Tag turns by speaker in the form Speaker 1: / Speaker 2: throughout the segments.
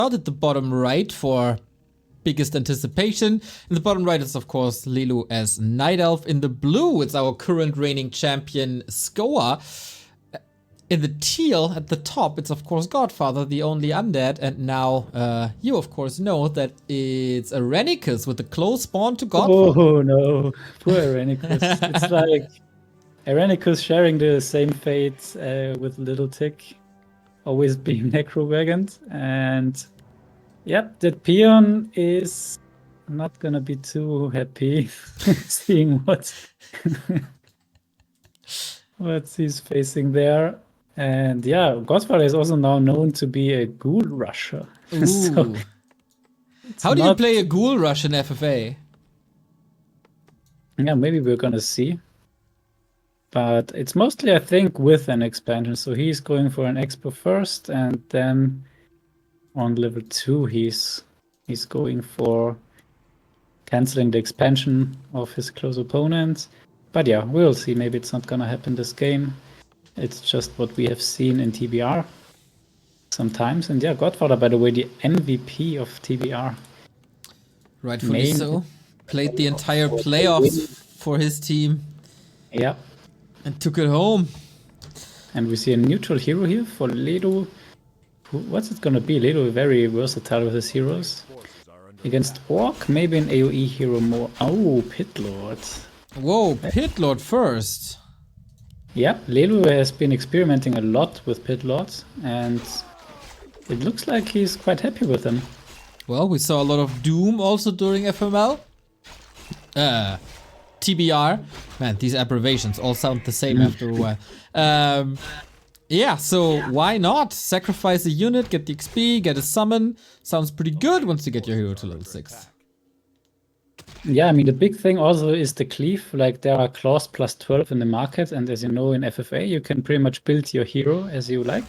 Speaker 1: out at the bottom right for biggest anticipation. In the bottom right is, of course, Lilu as Night Elf. In the blue, it's our current reigning champion, Scower. In the teal, at the top, it's, of course, Godfather, the only undead. And now, you, of course, know that it's Airenikus with the close spawn to Godfather.
Speaker 2: Oh, no. Poor Airenikus. It's like Airenikus sharing the same fate with Little Tick, always being Necro-Wagoned. And yep, that peon is not gonna be too happy seeing what he's facing there. And yeah, Godfather is also now known to be a ghoul rusher. So
Speaker 1: how do you play a ghoul rush in FFA?
Speaker 2: Yeah, maybe we're gonna see. But it's mostly, I think, with an expansion. So he's going for an expo first, and then on level 2 he's going for canceling the expansion of his close opponent. But yeah, we'll see. Maybe it's not gonna happen this game. It's just what we have seen in TBR sometimes. And yeah, Godfather, by the way, the MVP of TBR.
Speaker 1: Rightfully so. Played the entire playoffs for his team.
Speaker 2: Yeah.
Speaker 1: And took it home.
Speaker 2: And we see a neutral hero here for Lilu. What's it gonna be? Lilu very versatile with his heroes. Against Orc, maybe an AoE hero more. Oh, Pit Lord.
Speaker 1: Whoa, Pit Lord first.
Speaker 2: Yeah, Lilu has been experimenting a lot with Pit Lords, and it looks like he's quite happy with them.
Speaker 1: Well, we saw a lot of Doom also during FML. TBR. Man, these abbreviations all sound the same after a while. Yeah, so why not? Sacrifice a unit, get the XP, get a summon. Sounds pretty good once you get your hero to level 6.
Speaker 2: Yeah, I mean, the big thing also is the cleave. Like, there are claws plus 12 in the market, and as you know, in FFA, you can pretty much build your hero as you like.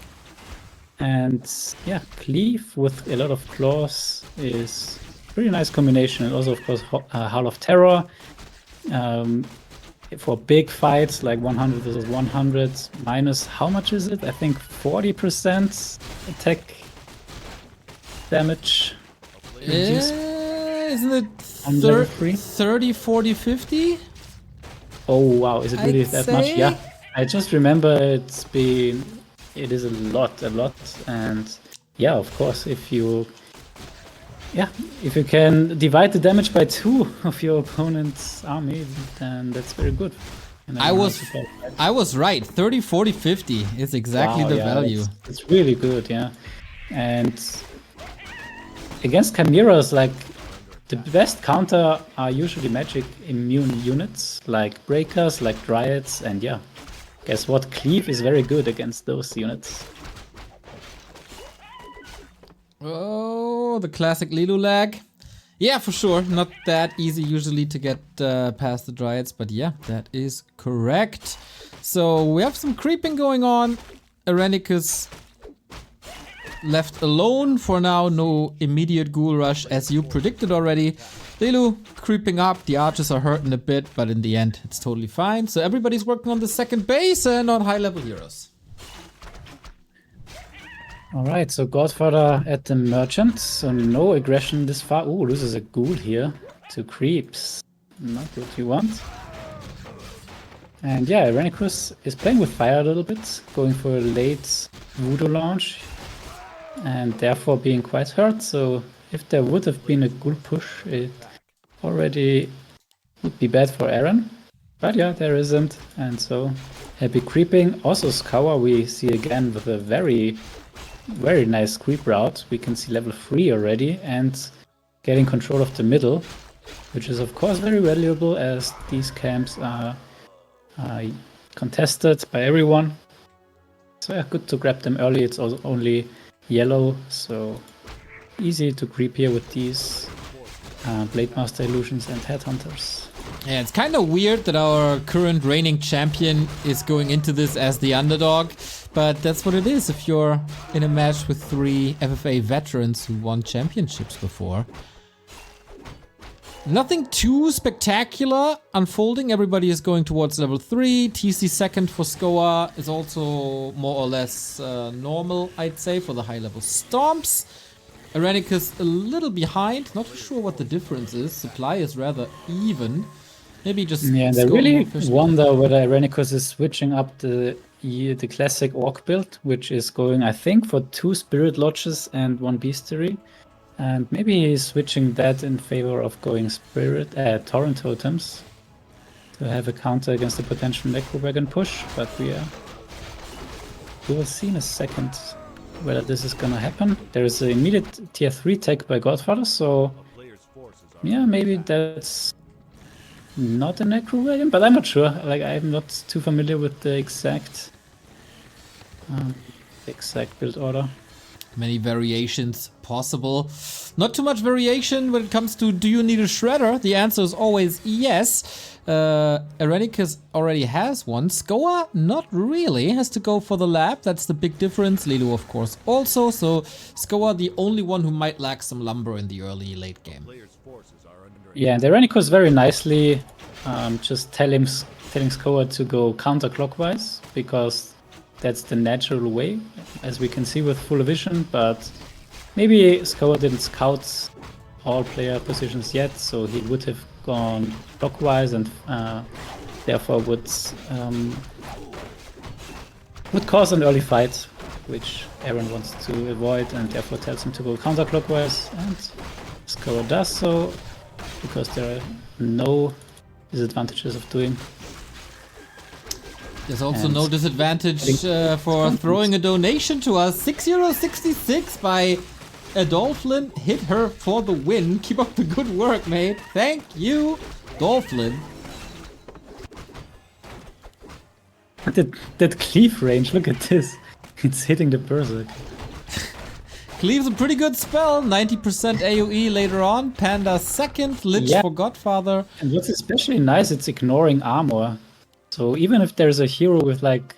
Speaker 2: And yeah, cleave with a lot of claws is a pretty nice combination. And also, of course, Hall of Terror. For big fights like 100 versus 100, minus how much is it? I think 40% attack damage.
Speaker 1: Isn't it 30, 40, 50?
Speaker 2: Oh wow, is it really that much? Yeah, I just remember it is a lot, and yeah, of course, if you can divide the damage by 2 of your opponent's army, then that's very good.
Speaker 1: I was right. 30, 40, 50 is exactly the value.
Speaker 2: It's really good, yeah. And against chimeras, like, the best counter are usually magic immune units, like breakers, like dryads, and yeah, guess what? Cleave is very good against those units.
Speaker 1: Oh, the classic Lilu lag. Yeah, for sure. Not that easy usually to get past the dryads, but yeah, that is correct. So we have some creeping going on. Airenikus left alone for now. No immediate ghoul rush as you predicted already. Lilu creeping up. The archers are hurting a bit, but in the end, it's totally fine. So everybody's working on the second base and on high level heroes.
Speaker 2: Alright, so Godfather at the merchant, so no aggression this far. Ooh, loses a ghoul here to creeps. Not what you want. And yeah, Airenikus is playing with fire a little bit, going for a late voodoo launch, and therefore being quite hurt. So if there would have been a ghoul push, it already would be bad for Aaron. But yeah, there isn't, and so happy creeping. Also Scower we see again with a very nice creep route. We can see level 3 already and getting control of the middle, which is of course very valuable as these camps are contested by everyone. So yeah, good to grab them early. It's also only yellow, so easy to creep here with these Blade Master Illusions and Headhunters.
Speaker 1: Yeah, it's kind of weird that our current reigning champion is going into this as the underdog, but that's what it is if you're in a match with 3 FFA veterans who won championships before. Nothing too spectacular unfolding. Everybody is going towards level 3. TC second for Scower is also more or less normal, I'd say, for the high level stomps. Airenikus a little behind. Not too sure what the difference is. Supply is rather even. Maybe just
Speaker 2: Yeah, and I
Speaker 1: score
Speaker 2: really
Speaker 1: more efficiently.
Speaker 2: wonder whether Airenikus is switching up the classic orc build, which is going, I think, for 2 Spirit Lodges and 1 Beastery. And maybe he's switching that in favor of going Torrent Totems to have a counter against the potential Necro Wagon push. But we will see in a second whether this is gonna happen. There is an immediate tier 3 tech by Godfather, so yeah, maybe that's not a Necro Wagon, but I'm not sure. Like, I'm not too familiar with the exact build order.
Speaker 1: Many variations possible. Not too much variation when it comes to do you need a shredder? The answer is always yes. Airenikus already has one. Scower, not really. Has to go for the lab. That's the big difference. Lilu, of course, also. So Scower, the only one who might lack some lumber in the early late game.
Speaker 2: Yeah, and Airenikus very nicely just telling Scower to go counterclockwise, because that's the natural way, as we can see with full vision. But maybe Scower didn't scout all player positions yet, so he would have gone clockwise and therefore would cause an early fight, which Aaron wants to avoid, and therefore tells him to go counterclockwise, and Scower does so, because there are no disadvantages of doing.
Speaker 1: There's also no disadvantage for throwing a donation to us. €6.66 by Adolflin. Hit her for the win. Keep up the good work, mate. Thank you, Dolphin.
Speaker 2: That cleave range, look at this. It's hitting the Berserk.
Speaker 1: Cleave's a pretty good spell. 90% AoE later on. Panda second. Lich for Godfather.
Speaker 2: And what's especially nice, it's ignoring armor. So even if there's a hero with like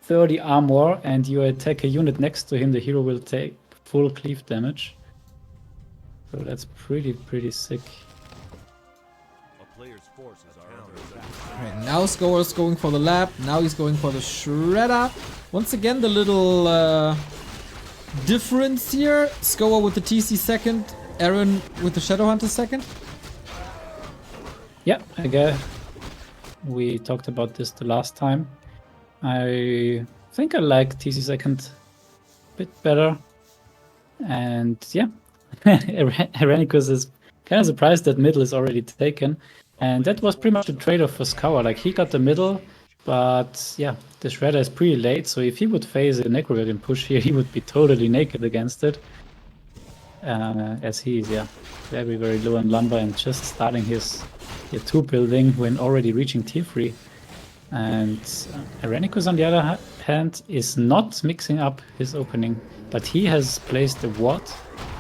Speaker 2: 30 armor and you attack a unit next to him, the hero will take full cleave damage. So that's pretty sick.
Speaker 1: Right, now Scower's going for the lab. Now he's going for the shredder. Once again, the little difference here. Scower with the TC second. Aaron with the Shadowhunter second.
Speaker 2: Yeah, I guess. We talked about this the last time. I think I like TC second a bit better. And yeah, Airenikus is kind of surprised that middle is already taken. And that was pretty much the trade-off for Scower. Like, he got the middle, but yeah, the Shredder is pretty late. So if he would face a Necrowagon push here, he would be totally naked against it. As he is, very low on lumber and just starting his tier 2 building when already reaching tier 3. And Airenikus, on the other hand, is not mixing up his opening, but he has placed a ward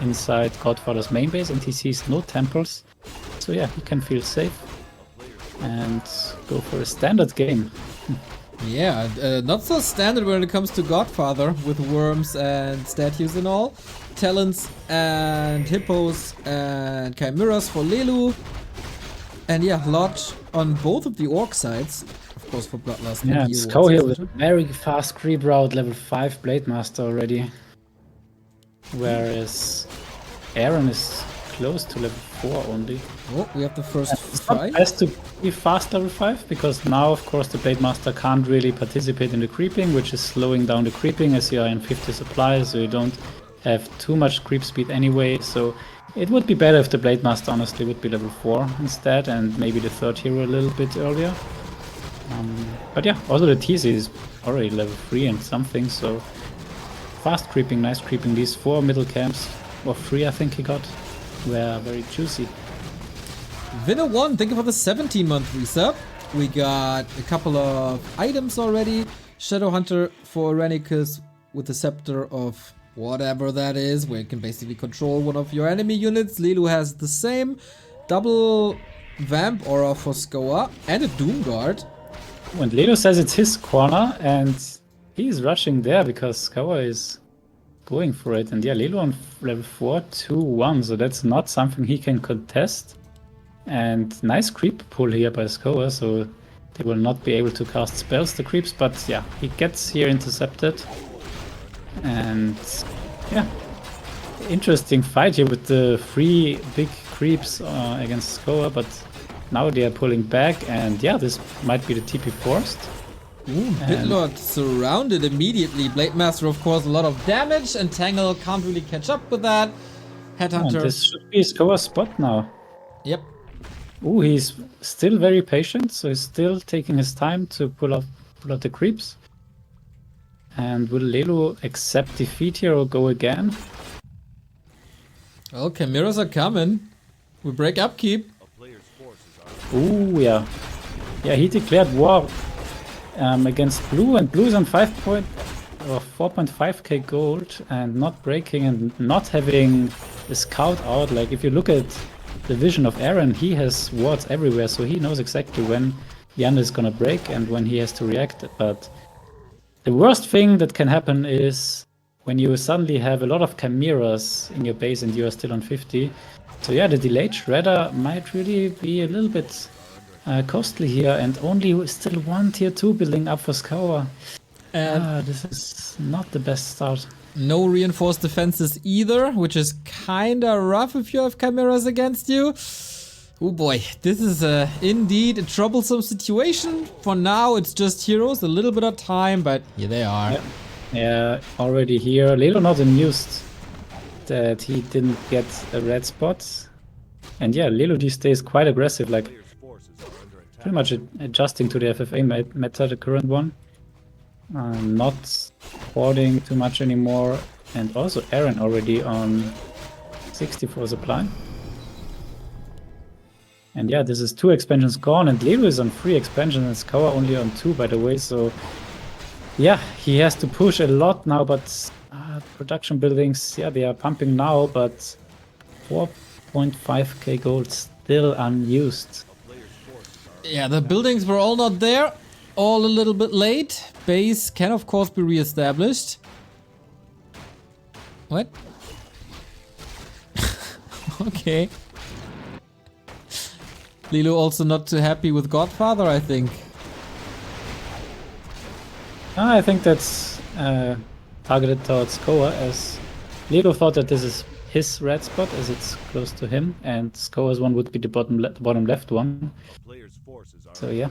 Speaker 2: inside Godfather's main base and he sees no temples. So yeah, he can feel safe and go for a standard game.
Speaker 1: Yeah, not so standard when it comes to Godfather with worms and statues and all. Talons and hippos and chimeras for Lilu. And yeah, Lodge on both of the orc sides. Of course, for Bloodlust.
Speaker 2: Yeah, and Scower here with a very fast creep route, level 5 Blade Master already. Whereas Aaron is close to level 4 only.
Speaker 1: Oh, we have the first
Speaker 2: It's
Speaker 1: fight.
Speaker 2: not best to be fast level 5, because now, of course, the Blade Master can't really participate in the creeping, which is slowing down the creeping as you are in 50 supply, so you don't have too much creep speed anyway. So it would be better if the Blade Master honestly would be level 4 instead, and maybe the third hero a little bit earlier. But yeah, also the TC is already level 3 and something, so fast creeping, nice creeping. These 4 middle camps, or 3 I think he got, were very juicy.
Speaker 1: Winner1, thank you for the 17-month resub. We got a couple of items already. Shadowhunter for Airenikus with the Scepter of whatever that is, where you can basically control one of your enemy units. Lilu has the same. Double Vamp Aura for Scower and a Doom Guard.
Speaker 2: And Lilu says it's his corner and he's rushing there because Scower is going for it. And yeah, Lilu on level 4, 2-1, so that's not something he can contest. And nice creep pull here by Scower, so they will not be able to cast spells, the creeps, but yeah, he gets here intercepted. And yeah, interesting fight here with the 3 big creeps against Scower, but now they are pulling back, and yeah, this might be the TP forced.
Speaker 1: Ooh, Pitlord surrounded immediately. Blade Master, of course, a lot of damage, and Tangle can't really catch up with that. Headhunter.
Speaker 2: This should be Scower's spot now.
Speaker 1: Yep.
Speaker 2: Ooh, he's still very patient, so he's still taking his time to pull out the creeps. And will Lilu accept defeat here or go again?
Speaker 1: Well, Chimeras are coming. We break upkeep.
Speaker 2: Ooh, yeah. Yeah, he declared war against Blue, and Blue's on 4.5k gold and not breaking and not having a scout out. Like, if you look at the vision of Aaron, he has wards everywhere, so he knows exactly when Jan is gonna break and when he has to react. But the worst thing that can happen is when you suddenly have a lot of chimeras in your base and you are still on 50. So yeah, the delayed shredder might really be a little bit costly here, and only still 1 tier 2 building up for Scower. This is not the best start.
Speaker 1: No reinforced defenses either, which is kinda rough if you have chimeras against you. Oh boy, this is indeed a troublesome situation. For now, it's just heroes, a little bit of time, but here they are.
Speaker 2: Yeah, already here. Lilu not amused that he didn't get a red spot. And yeah, Lilu these days quite aggressive, like pretty much adjusting to the FFA meta, the current one. Not hoarding too much anymore. And also Aaron already on 64 supply. And yeah, this is 2 expansions gone, and Lilu is on 3 expansions and Scower only on 2, by the way. So yeah, he has to push a lot now, but production buildings, yeah, they are pumping now, but 4.5k gold still unused.
Speaker 1: Yeah, the buildings were all not there, all a little bit late. Base can of course be re-established. What? Okay. Lilu also not too happy with Godfather, I think.
Speaker 2: I think that's targeted towards Scower, as Lilu thought that this is his red spot as it's close to him, and Scower's one would be the bottom left one. So yeah.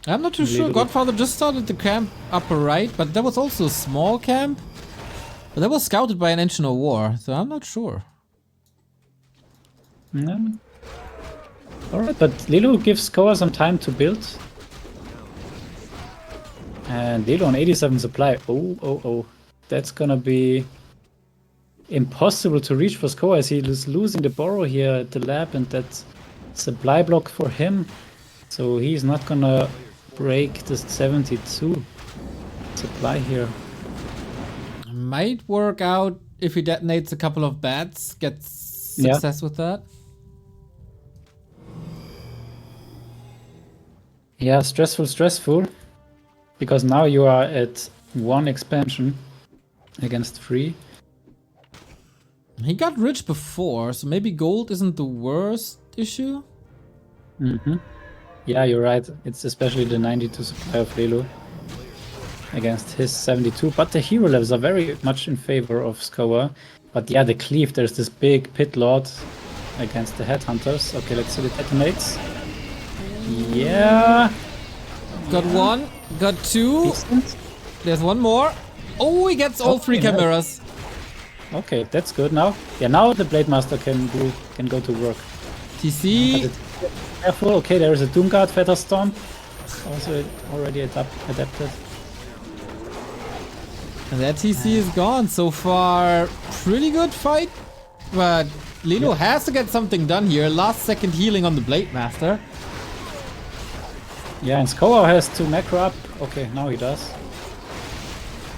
Speaker 1: I'm not too sure. Godfather just started the camp upper right, but that was also a small camp. But that was scouted by an Engine of War, so I'm not sure.
Speaker 2: Yeah. Alright, but Lilu gives Scower some time to build. And Lilu on 87 supply. Oh. That's gonna be impossible to reach for Scower, as he is losing the borrow here at the lab, and that's supply block for him. So he's not gonna break the 72 supply here.
Speaker 1: Might work out if he detonates a couple of bats, gets success with that.
Speaker 2: Yeah, stressful. Because now you are at 1 expansion against 3.
Speaker 1: He got rich before, so maybe gold isn't the worst issue.
Speaker 2: Yeah, you're right. It's especially the 92 supply of Lilu against his 72. But the hero levels are very much in favor of Scower. But yeah, the cleave, there's this big pit lord against the headhunters. Okay, let's see the detonates. Yeah.
Speaker 1: Got 1, got 2.
Speaker 2: Decent.
Speaker 1: There's 1 more. Oh, he gets all 3 chimeras.
Speaker 2: Okay, that's good now. Yeah, now the Blade Master can go to work.
Speaker 1: TC.
Speaker 2: Careful. Okay, there is a Doomguard Featherstorm. Also already adapted.
Speaker 1: And that TC is gone. So far, pretty good fight. But Lilu has to get something done here. Last second healing on the Blade Master.
Speaker 2: Yeah, and Scower has to macro up. Okay, now he does.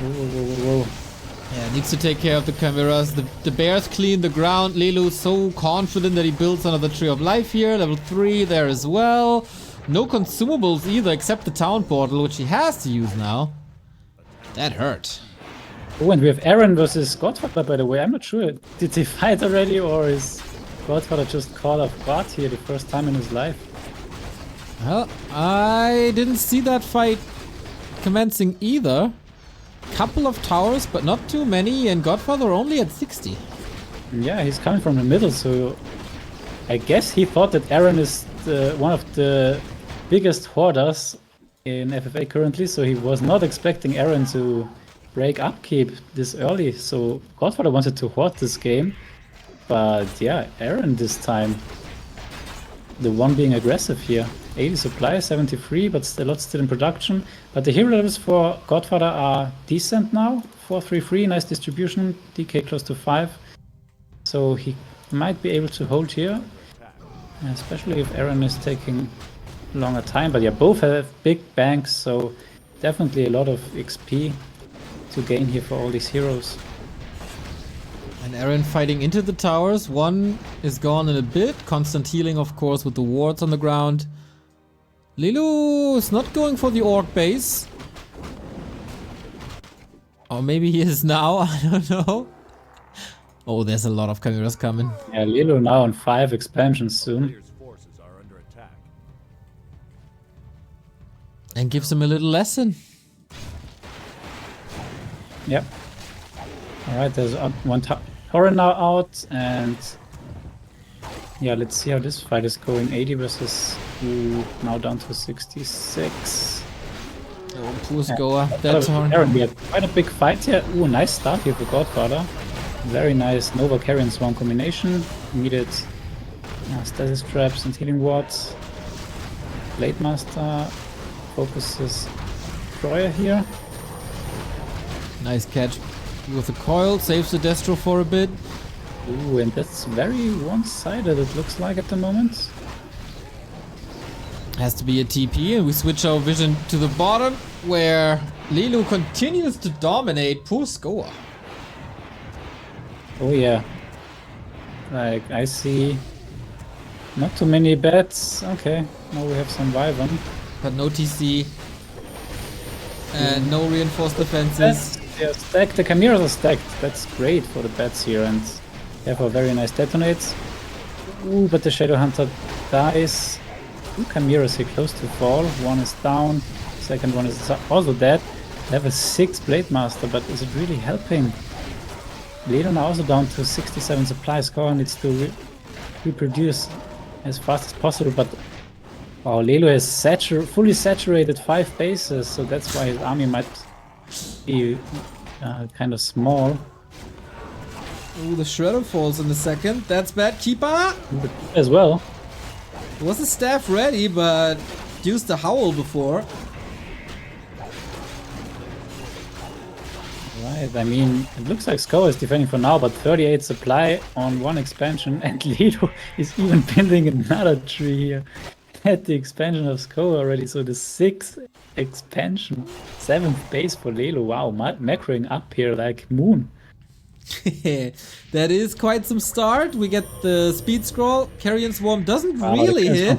Speaker 2: Whoa.
Speaker 1: Yeah, needs to take care of the chimeras. The bears clean the ground. Lilu so confident that he builds another Tree of Life here. Level 3 there as well. No consumables either, except the town portal, which he has to use now. That hurt.
Speaker 2: Oh, and we have Aaron versus Godfather, by the way. I'm not sure. Did they fight already, or is Godfather just caught off guard here the first time in his life?
Speaker 1: Well, I didn't see that fight commencing either. couple of towers, but not too many, and Godfather only at 60.
Speaker 2: Yeah, he's coming from the middle, so I guess he thought that Aaron is one of the biggest hoarders in FFA currently, so he was not expecting Aaron to break upkeep this early. So Godfather wanted to hoard this game, but yeah, Aaron this time, the one being aggressive here. 80 supply, 73, but a lot still in production. But the hero levels for Godfather are decent now. 433, nice distribution, DK close to 5. So he might be able to hold here, especially if Aaron is taking longer time. But yeah, both have big banks, so definitely a lot of XP to gain here for all these heroes.
Speaker 1: And Aaron fighting into the towers. One is gone in a bit. Constant healing, of course, with the wards on the ground. Lilu is not going for the orc base. Or maybe he is now, I don't know. Oh, there's a lot of chimeras coming.
Speaker 2: Yeah, Lilu now on 5 expansions soon.
Speaker 1: And gives him a little lesson.
Speaker 2: Yep. Alright, there's one Torrent now out, and yeah, let's see how this fight is going. 80 versus now down to 66.
Speaker 1: Oh, poor Scower. That's hard.
Speaker 2: Aaron, we had quite a big fight here. Ooh, nice start here for Godfather. Very nice Nova Carrion Swarm combination. Needed stasis traps and healing wards. Blade Master focuses Destroyer here.
Speaker 1: Nice catch with the coil. Saves the Destro for a bit.
Speaker 2: Ooh, and that's very one-sided, it looks like at the moment.
Speaker 1: Has to be a TP, and we switch our vision to the bottom, where Lilu continues to dominate. Poor Scower.
Speaker 2: Oh yeah. Like, I see not too many bats. Okay, now we have some Wyvern.
Speaker 1: But no TC. And no reinforced defenses.
Speaker 2: They are stacked, the chimeras are stacked. That's great for the bats here, and they have a very nice detonates. Ooh, but the Shadow Hunter dies. 2 chimeras here close to fall. One is down, second one is also dead. They have a 6 Blade Master, but is it really helping? Lilu now also down to 67 supply. Scower needs to reproduce as fast as possible, but wow, Lilu has fully saturated 5 bases, so that's why his army might be kind of small.
Speaker 1: Ooh, the Shredder falls in the second. That's bad. Keeper!
Speaker 2: As well.
Speaker 1: Was the staff ready, but used the howl before.
Speaker 2: Right, I mean, it looks like Scower is defending for now, but 38 supply on 1 expansion, and Lilu is even building another tree here at the expansion of Scower already. So the 6th expansion, 7th base for Lilu. Wow, macroing up here like moon.
Speaker 1: That is quite some start. We get the speed scroll. Carrion Swarm doesn't really hit.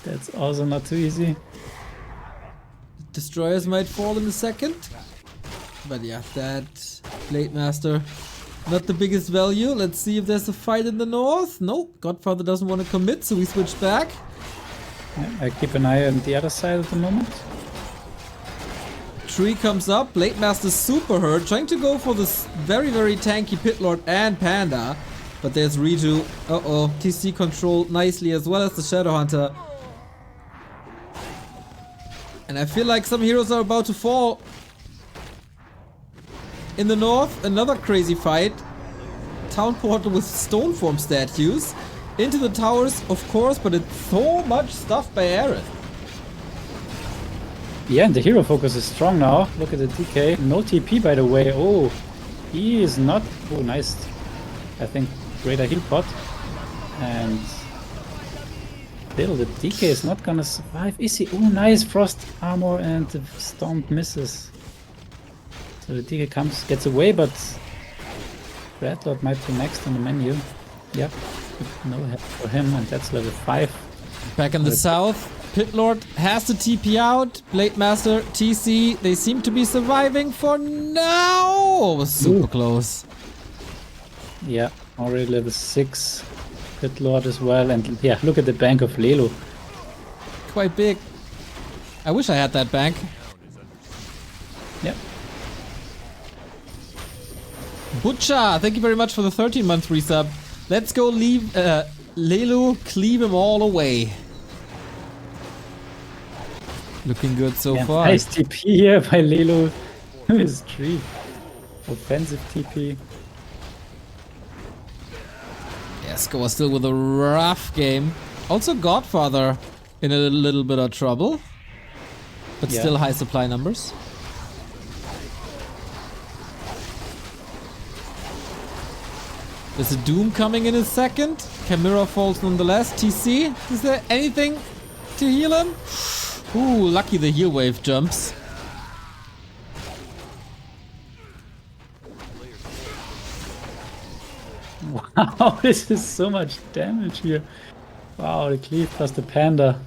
Speaker 2: That's also not too easy.
Speaker 1: Destroyers might fall in a second. But yeah, that Blade Master, not the biggest value. Let's see if there's a fight in the north. Nope, Godfather doesn't want to commit, so we switch back.
Speaker 2: Yeah, I keep an eye on the other side at the moment.
Speaker 1: Tree comes up, Blade Master super hurt, trying to go for this very, very tanky Pit Lord and Panda. But there's Reju. Uh-oh, TC controlled nicely, as well as the Shadow Hunter. And I feel like some heroes are about to fall. In the north, another crazy fight. Town Portal with Stone Form statues. Into the towers, of course, but it's so much stuff by Aaron.
Speaker 2: Yeah, and the hero focus is strong now. Look at the DK. No TP, by the way. Oh, he is not... Oh, nice. I think greater heal pot. And still, the DK is not gonna survive. Is he? Oh, nice frost armor, and the storm misses. So the DK comes, gets away, but Dreadlord might be next on the menu. Yep, no help for him, and that's level 5.
Speaker 1: Back in the south. Pit Lord has to TP out. Blade Master, TC, they seem to be surviving for now. Oh, was super close.
Speaker 2: Yeah, already level 6. Pit Lord as well, and yeah, look at the bank of Lilu.
Speaker 1: Quite big. I wish I had that bank.
Speaker 2: Yep.
Speaker 1: Butcha, thank you very much for the 13-month resub. Let's go leave Lilu, cleave him all away. Looking good so far.
Speaker 2: Nice TP here by Lilu. His tree. Offensive TP.
Speaker 1: Yeah, Scower still with a rough game. Also Godfather in a little bit of trouble. But still high supply numbers. There's a Doom coming in a second. Chimera falls nonetheless. TC, is there anything to heal him? Ooh, lucky the heal wave jumps.
Speaker 2: Wow, this is so much damage here. Wow, the cleave plus the panda.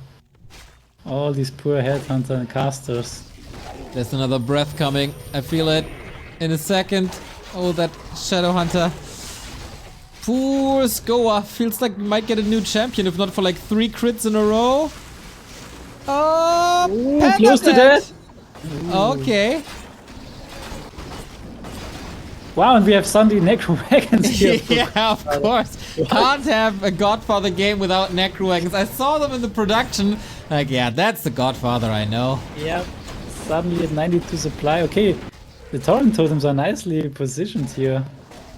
Speaker 2: All these poor headhunter and casters.
Speaker 1: There's another breath coming. I feel it in a second. Oh, that shadow hunter. Poor Scower. Feels like we might get a new champion, if not for like 3 crits in a row. Oh,
Speaker 2: ooh, close to death.
Speaker 1: Okay.
Speaker 2: Wow, and we have Sunday Necro Wagons here.
Speaker 1: Yeah, of course. Can't have a Godfather game without Necro Wagons. I saw them in the production. Like, yeah, that's the Godfather I know.
Speaker 2: Yep. Suddenly at 92 supply. Okay, the torrent totems are nicely positioned here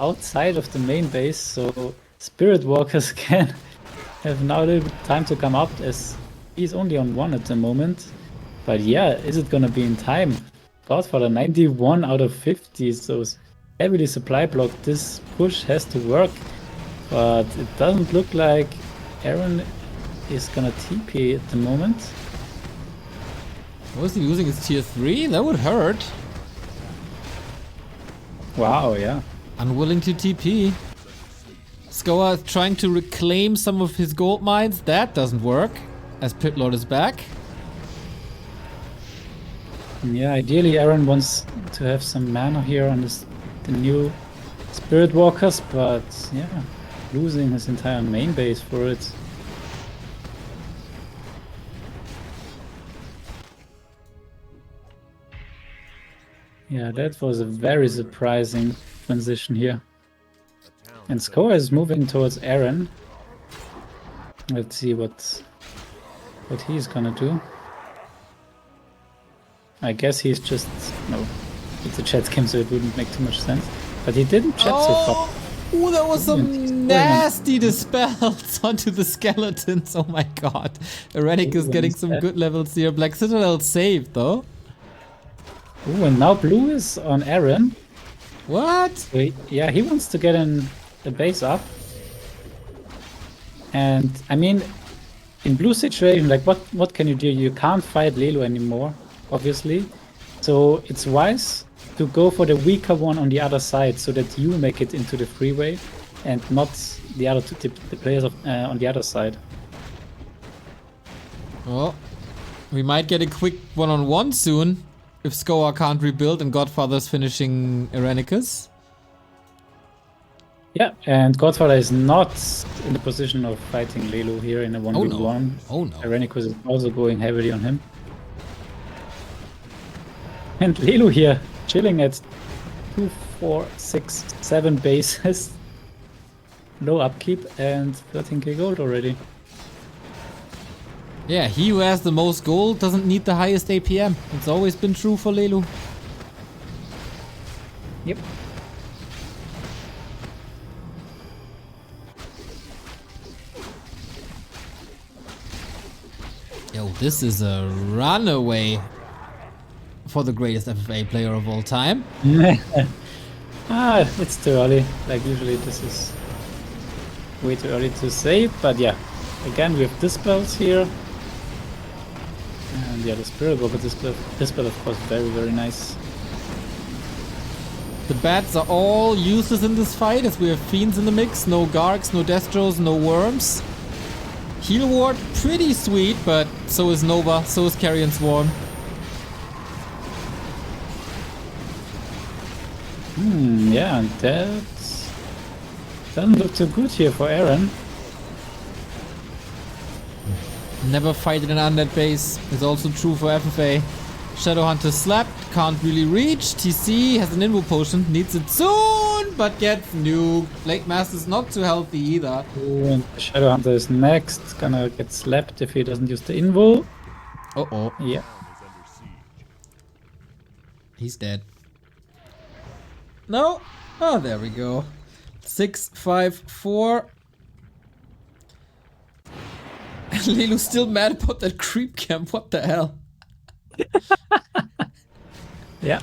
Speaker 2: outside of the main base, so Spirit Walkers can have now a little bit of time to come up, as he's only on 1 at the moment. But yeah, is it gonna be in time? Godfather 91 out of 50, so heavily supply blocked. This push has to work, but it doesn't look like Aaron is gonna TP at the moment.
Speaker 1: Was he using his tier 3? That would hurt.
Speaker 2: Wow, yeah.
Speaker 1: Unwilling to TP. Scower trying to reclaim some of his gold mines. That doesn't work, as Pitlord is back.
Speaker 2: Yeah, ideally Aaron wants to have some mana here on the new Spirit Walkers, but yeah, losing his entire main base for it. Yeah, that was a very surprising transition here. And Scower is moving towards Aaron. Let's see what he's gonna do. I guess he's just... no, it's a chat game, so it wouldn't make too much sense. But he didn't chat so far.
Speaker 1: Ooh, there was some nasty dispels onto the skeletons. Oh my god. Airenikus getting some good levels here. Black Citadel saved though.
Speaker 2: Ooh, and now blue is on Aaron.
Speaker 1: What?
Speaker 2: So yeah, he wants to get the base up. And I mean, in blue situation, like what can you do? You can't fight Lilu anymore, obviously. So it's wise to go for the weaker one on the other side, so that you make it into the freeway and not the other the players on the other side.
Speaker 1: Well, we might get a quick one-on-one soon if Scower can't rebuild and Godfather's finishing Airenikus.
Speaker 2: Yeah, and Godfather is not in the position of fighting Lilu here in a 1v1.
Speaker 1: Oh no.
Speaker 2: Airenikus is also going heavily on him. And Lilu here, chilling at 2, 4, 6, 7 bases. Low upkeep and 13k gold already.
Speaker 1: Yeah, he who has the most gold doesn't need the highest APM. It's always been true for Lilu.
Speaker 2: Yep.
Speaker 1: Yo, this is a runaway for the greatest FFA player of all time.
Speaker 2: It's too early. Like usually this is way too early to say, but yeah. Again, we have dispels here. And yeah, the Spirit Walker dispel of course very, very nice.
Speaker 1: The bats are all useless in this fight as we have fiends in the mix. No Gargs, no Destros, no Worms. Heal Ward, pretty sweet, but so is Nova, so is Carrion Swarm.
Speaker 2: Yeah, and that doesn't look too good here for Aaron.
Speaker 1: Never fight in an undead base is also true for FFA. Shadowhunter slapped, can't really reach. TC has an invo potion, needs it soon, but gets nuked. Blade Master's not too healthy either.
Speaker 2: Ooh, and Shadowhunter is next. Gonna get slapped if he doesn't use the invo.
Speaker 1: Uh-oh.
Speaker 2: Yeah.
Speaker 1: He's dead. No. Oh, there we go. 6, 5, 4. Lilu's still mad about that creep camp. What the hell?
Speaker 2: Yeah.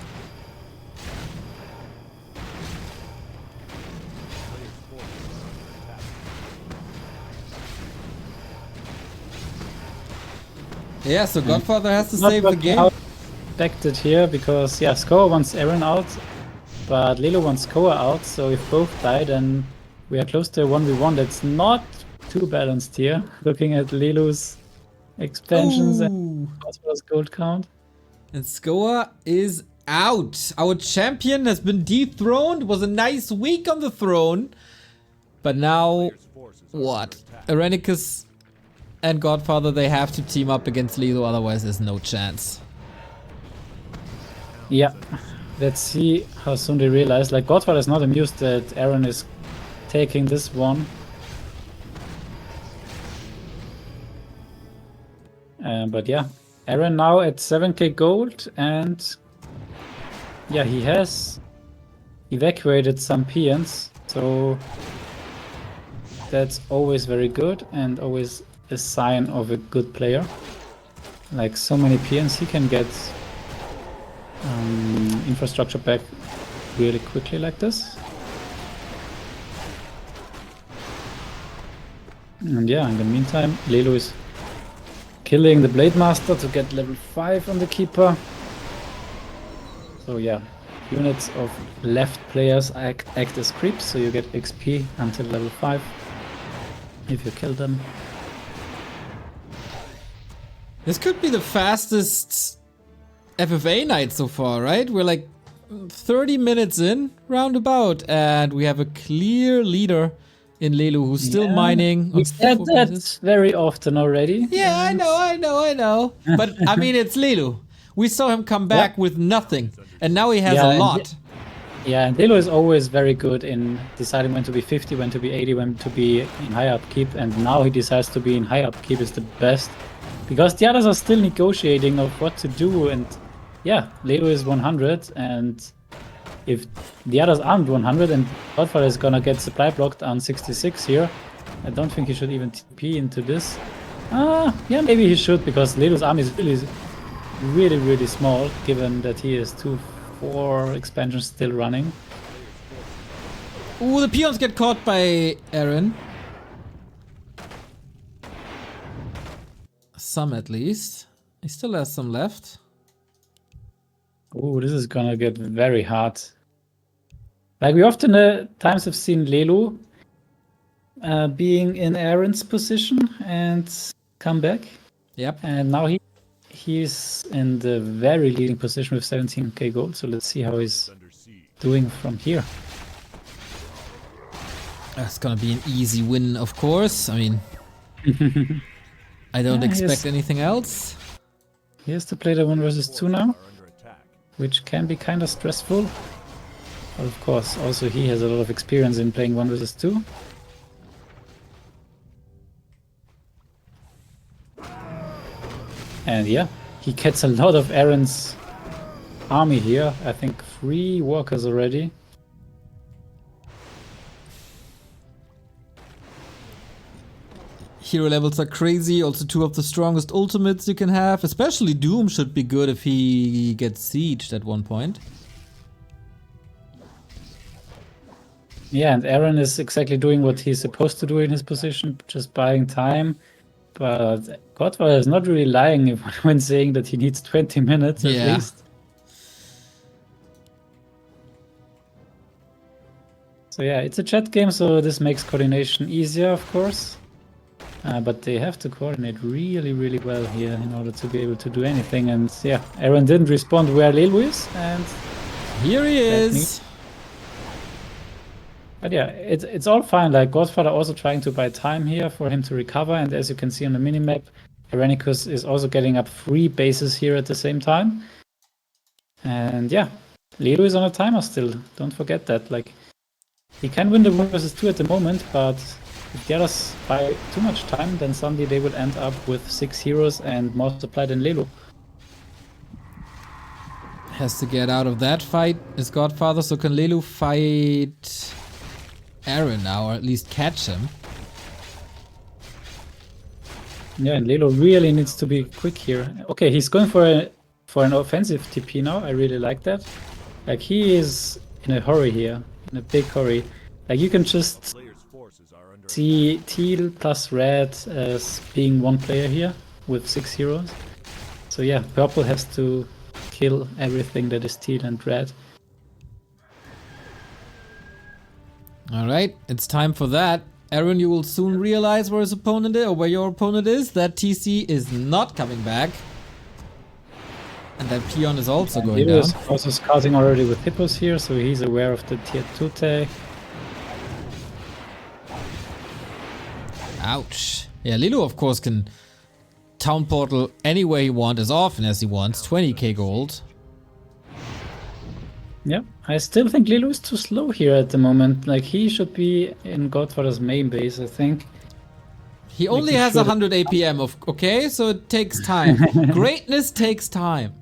Speaker 1: Yeah, so Godfather has to save the game.
Speaker 2: Expected here because yeah, Scower wants Eren out, but Lilu wants Scower out. So if both die, then we are close to a 1v1. That's not too balanced here. Looking at Lilu's expansions and Godfather's gold count.
Speaker 1: And Scower is out. Our champion has been dethroned. Was a nice week on the throne. But now, what? Airenikus and Godfather, they have to team up against Lilu, otherwise there's no chance.
Speaker 2: Yeah. Let's see how soon they realize. Like, Godfather is not amused that Eren is taking this one. But yeah. Eren now at 7k gold, and yeah, he has evacuated some peons, so that's always very good and always a sign of a good player. Like, so many peons, he can get infrastructure back really quickly like this. And yeah, in the meantime, Lilu is killing the Blade Master to get level 5 on the Keeper. So yeah, units of left players act as creeps, so you get XP until level 5 if you kill them.
Speaker 1: This could be the fastest FFA night so far, right? We're like 30 minutes in, roundabout, and we have a clear leader in Lilu who's still mining.
Speaker 2: We said that very often already.
Speaker 1: Yeah, I know. But I mean, it's Lilu. We saw him come back with nothing, and now he has a lot.
Speaker 2: Yeah, and Lilu is always very good in deciding when to be 50, when to be 80, when to be in high upkeep, and now he decides to be in high upkeep is the best. Because the others are still negotiating of what to do, and yeah, Lilu is 100, and if the others aren't 100 and Godfather is gonna get supply blocked on 66 here, I don't think he should even TP into this. Yeah, maybe he should, because Lilu's army is really small, given that he has 4 expansions still running.
Speaker 1: Ooh, the peons get caught by Eren. Some at least. He still has some left.
Speaker 2: Oh, this is gonna get very hard. Like, we often times have seen Lilu being in Eren's position and come back.
Speaker 1: Yep.
Speaker 2: And now he's in the very leading position with 17k gold. So let's see how he's doing from here.
Speaker 1: That's gonna be an easy win, of course. I mean, I don't expect anything else.
Speaker 2: He has to play the 1 versus 2 now, which can be kind of stressful. But of course, also he has a lot of experience in playing 1 versus 2. And yeah, he gets a lot of Eren's army here. I think 3 walkers already.
Speaker 1: Hero levels are crazy, also 2 of the strongest ultimates you can have. Especially Doom should be good if he gets sieged at one point.
Speaker 2: Yeah, and Eren is exactly doing what he's supposed to do in his position, just buying time. But Godfather is not really lying when saying that he needs 20 minutes at least. So yeah, it's a chat game, so this makes coordination easier, of course. But they have to coordinate really well here in order to be able to do anything. And yeah, Eren didn't respond where Lilu is, and
Speaker 1: here he is.
Speaker 2: But yeah, it's all fine. Like, Godfather also trying to buy time here for him to recover, and as you can see on the minimap, Airenikus is also getting up 3 bases here at the same time. And yeah, Lilu is on a timer still. Don't forget that. Like, he can win the 1v2 at the moment, but if the others buy too much time, then suddenly they will end up with 6 heroes and more supply than Lilu.
Speaker 1: Has to get out of that fight, is Godfather, so can Lilu fight Aaron now, or at least catch him?
Speaker 2: Yeah, and Lilu really needs to be quick here. Okay, he's going for an offensive TP now. I really like that. Like, he is in a hurry here, in a big hurry. Like, you can just see teal plus red as being one player here with 6 heroes. So yeah, purple has to kill everything that is teal and red.
Speaker 1: Alright, it's time for that. Aaron, you will soon realize where his opponent is, or where your opponent is. That TC is not coming back. And that peon is also going down.
Speaker 2: Is also scouting already with hippos here, so he's aware of the tier 2 tag.
Speaker 1: Ouch. Yeah, Lilu of course can town portal anywhere he wants, as often as he wants. 20k gold.
Speaker 2: Yeah, I still think Lilu is too slow here at the moment. Like, he should be in Godfather's main base, I think.
Speaker 1: He only has 100 APM, okay? So it takes time. Greatness takes time.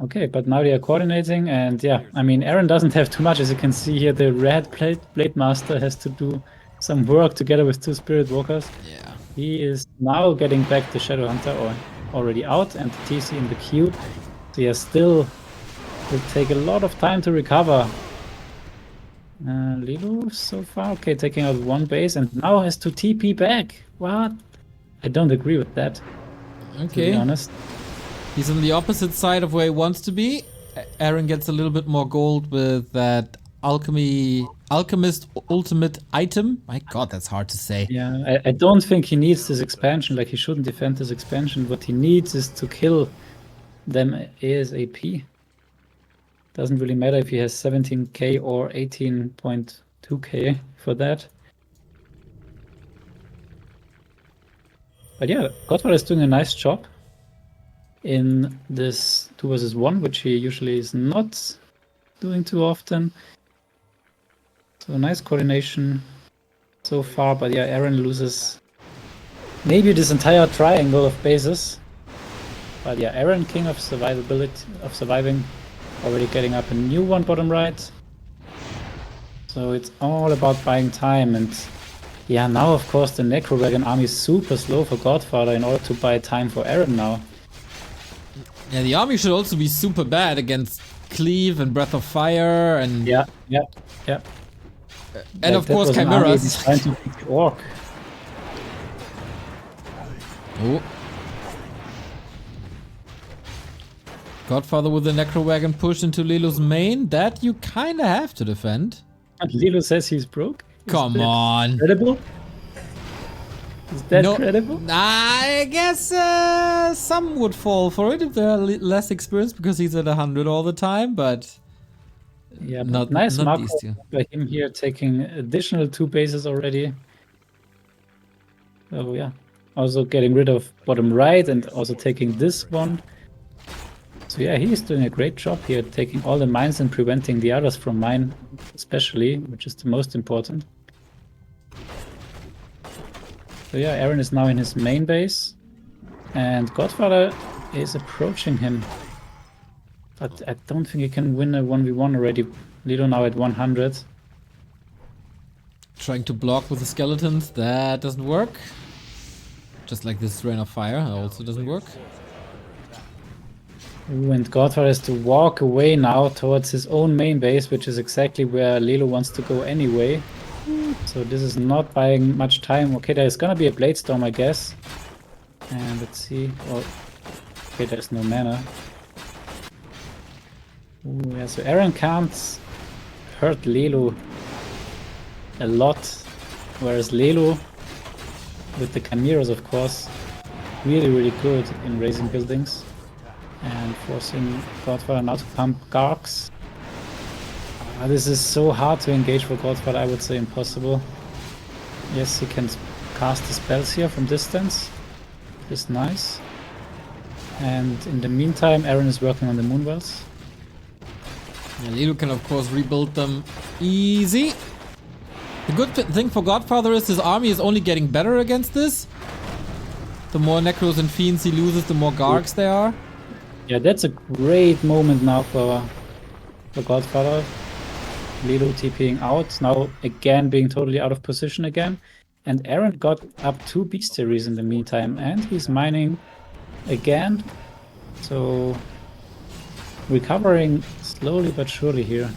Speaker 2: Okay, but now they are coordinating, and yeah, I mean, Aaron doesn't have too much. As you can see here, the red Blade Master has to do some work together with 2 Spirit Walkers.
Speaker 1: Yeah.
Speaker 2: He is now getting back the Shadow Hunter, or already out, and the TC in the queue. So yeah, still will take a lot of time to recover. Lilu so far, okay, taking out 1 base, and now has to TP back. What? I don't agree with that,
Speaker 1: Okay.
Speaker 2: to be honest.
Speaker 1: He's on the opposite side of where he wants to be. Aaron gets a little bit more gold with that Alchemist ultimate item. My god, that's hard to say.
Speaker 2: Yeah, I don't think he needs this expansion. Like, he shouldn't defend this expansion. What he needs is to kill them ASAP. Doesn't really matter if he has 17k or 18.2k for that. But yeah, Godfather is doing a nice job in this 2 versus 1, which he usually is not doing too often. So nice coordination so far, but yeah, Aaron loses maybe this entire triangle of bases. But yeah, Aaron, king of surviving, already getting up a new one bottom right. So it's all about buying time, and yeah, now of course the Necro Dragon army is super slow for Godfather in order to buy time for Aaron now.
Speaker 1: Yeah, the army should also be super bad against Cleave and Breath of Fire and...
Speaker 2: Yeah.
Speaker 1: And of course Chimeras.
Speaker 2: Trying to beat the Orc.
Speaker 1: Oh. Godfather with the Necro Wagon push into Lilu's main. That you kinda have to defend.
Speaker 2: And Lilu says he's broke?
Speaker 1: Come on.
Speaker 2: Credible? Is that credible?
Speaker 1: I guess some would fall for it if they're less experienced because he's at 100 all the time, but...
Speaker 2: Yeah, but
Speaker 1: not
Speaker 2: nice
Speaker 1: these
Speaker 2: Marco
Speaker 1: two.
Speaker 2: by him here, taking additional 2 bases already. Oh yeah, also getting rid of bottom right and also taking this one. So yeah, he is doing a great job here, taking all the mines and preventing the others from mine, especially, which is the most important. So yeah, Aaron is now in his main base, and Godfather is approaching him. But I don't think he can win a 1v1 already. Lilu now at 100.
Speaker 1: Trying to block with the skeletons, that doesn't work. Just like this Rain of Fire also doesn't work.
Speaker 2: Ooh, and Godfather has to walk away now towards his own main base, which is exactly where Lilu wants to go anyway. So this is not buying much time. Okay, there's gonna be a Blade Storm, I guess. And let's see. Oh, okay, there's no mana. Ooh, yeah, so Aaron can't hurt Lilu a lot, whereas Lilu, with the Chimeras, of course, really good in raising buildings and forcing Godfather now to pump Garks. This is so hard to engage for Godfather, I would say impossible. Yes, he can cast the spells here from distance. It's nice. And in the meantime, Aaron is working on the Moonwells.
Speaker 1: Yeah, Lilu can of course rebuild them easy. The good thing for Godfather is his army is only getting better against this. The more Necros and Fiends he loses, the more Gargs there are.
Speaker 2: Yeah, that's a great moment now for Godfather. Lilu TPing out, now again being totally out of position again. And Aaron got up 2 Beasteries in the meantime, and he's mining again. So recovering slowly but surely here.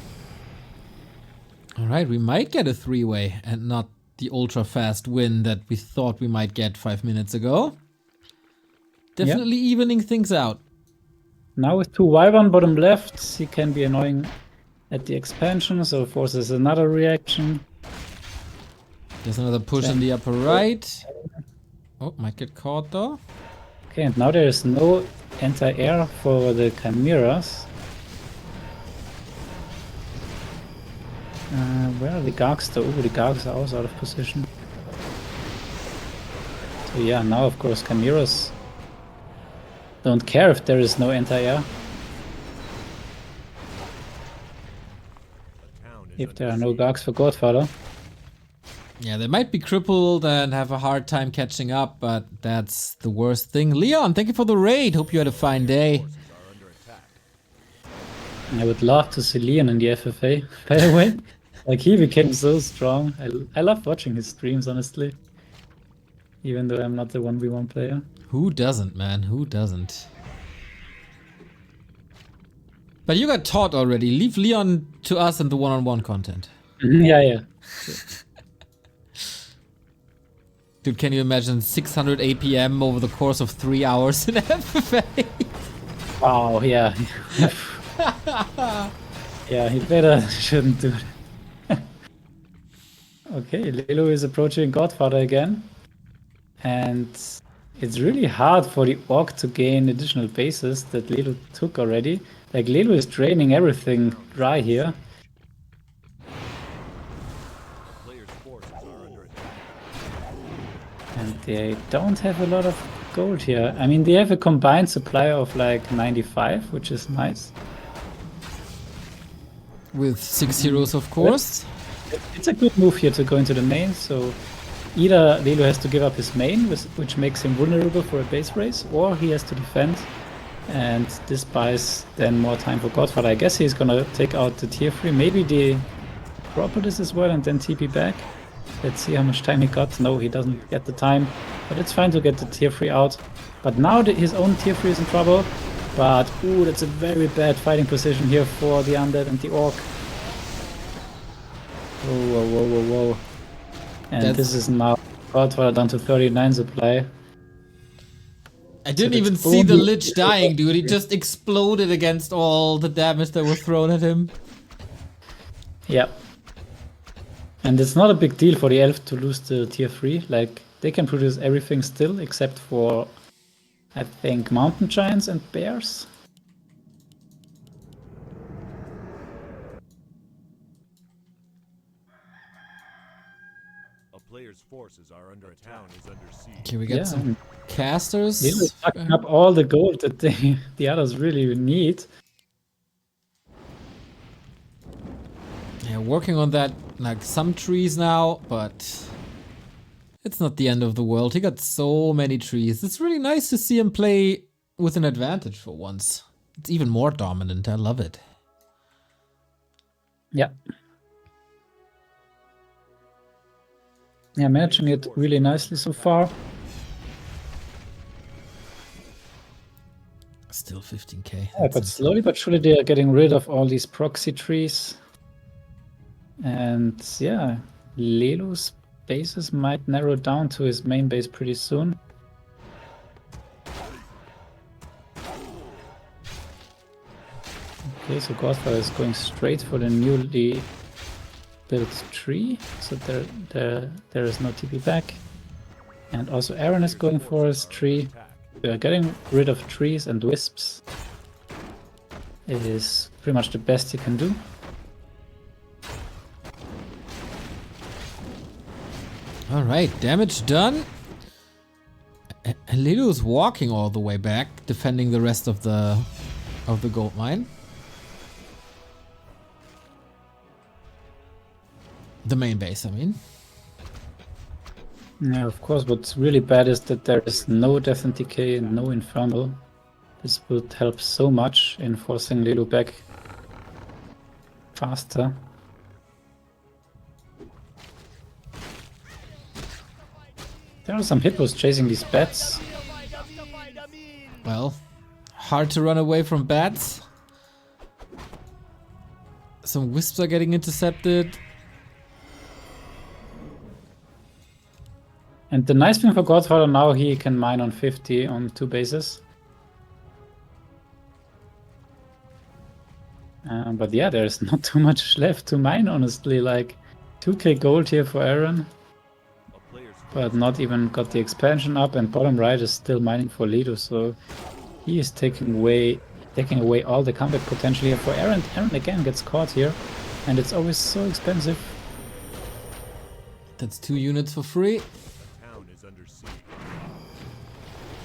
Speaker 1: Alright, we might get a 3-way and not the ultra fast win that we thought we might get 5 minutes ago. Definitely evening things out.
Speaker 2: Now with 2 Wyvern bottom left, he can be annoying at the expansion, so forces another reaction.
Speaker 1: There's another push in the upper right. Oh, might get caught though.
Speaker 2: Okay, and now there is no anti-air for the Chimeras. Where are the Gargs though? The Gargs are also out of position. So yeah, now of course Chimeras don't care if there is no anti-air. If there are no Gargs for Godfather.
Speaker 1: Yeah, they might be crippled and have a hard time catching up, but that's the worst thing. Leon, thank you for the raid. Hope you had a fine day.
Speaker 2: I would love to see Leon in the FFA, by the way. Like, he became so strong. I love watching his streams, honestly. Even though I'm not the 1v1 player.
Speaker 1: Who doesn't, man? Who doesn't? But you got taught already. Leave Leon to us and the one-on-one content.
Speaker 2: Yeah.
Speaker 1: Dude, can you imagine 600 APM over the course of 3 hours in FFA?
Speaker 2: Wow, yeah. Yeah, he better shouldn't do it. Okay, Lilu is approaching Godfather again. And it's really hard for the Orc to gain additional bases that Lilu took already. Like, Lilu is draining everything dry here. And they don't have a lot of gold here. I mean, they have a combined supply of like 95, which is nice.
Speaker 1: With 6 heroes, of course.
Speaker 2: It's a good move here to go into the main, so either Lilu has to give up his main, which makes him vulnerable for a base race, or he has to defend, and this buys then more time for Godfather. I guess he's gonna take out the tier 3, maybe the Propolis as well, and then TP back. Let's see how much time he got. No, he doesn't get the time, but it's fine to get the tier 3 out. But now his own tier 3 is in trouble. But, ooh, that's a very bad fighting position here for the Undead and the Orc. Whoa. And this is now Godfather down to 39 supply.
Speaker 1: I didn't even see the Lich dying, dude. He just exploded against all the damage that was thrown at him.
Speaker 2: Yeah. And it's not a big deal for the Elf to lose the tier 3. Like, they can produce everything still, except for, I think, Mountain Giants and Bears.
Speaker 3: A player's forces are under attack. Is under siege.
Speaker 1: Okay, we got some casters.
Speaker 2: They're sucking up all the gold that the others really need.
Speaker 1: Yeah, working on that, like some trees now, but it's not the end of the world. He got so many trees. It's really nice to see him play with an advantage for once. It's even more dominant. I love it.
Speaker 2: Yeah. Yeah, managing it really nicely so far.
Speaker 1: Still 15k.
Speaker 2: Yeah, but slowly but surely they are getting rid of all these proxy trees. And yeah, Lelu's bases might narrow down to his main base pretty soon. Okay, so Godfather is going straight for the newly built tree, so there is no TP back. And also Aaron is going for his tree. We are getting rid of trees and wisps. It is pretty much the best he can do.
Speaker 1: Alright, damage done. And Lilu is walking all the way back, defending the rest of the gold mine. The main base, I mean.
Speaker 2: Yeah, of course. What's really bad is that there is no Death and Decay and no Infernal. This would help so much in forcing Lilu back faster. There are some hippos chasing these bats.
Speaker 1: Well, hard to run away from bats. Some wisps are getting intercepted.
Speaker 2: And the nice thing for Godfather now, he can mine on 50 on 2 bases. But yeah, there's not too much left to mine, honestly. Like 2k gold here for Aaron. But not even got the expansion up, and bottom right is still mining for Lilu, so he is taking away all the comeback potential here for Aaron. Aaron again gets caught here, and it's always so expensive.
Speaker 1: That's 2 units for free.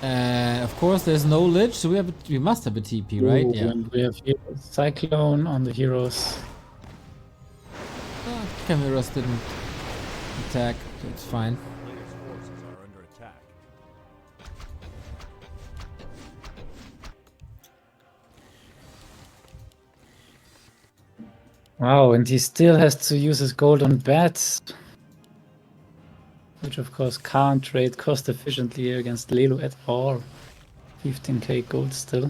Speaker 1: Of course, there's no Lich, so we must have a TP, right?
Speaker 2: Ooh,
Speaker 1: Yeah.
Speaker 2: and we have here Cyclone on the heroes.
Speaker 1: Chimeras didn't attack, so it's fine.
Speaker 3: Players' forces are under attack.
Speaker 2: Wow, and he still has to use his gold on bats. Which of course can't trade cost efficiently here against Lilu at all. 15k gold still.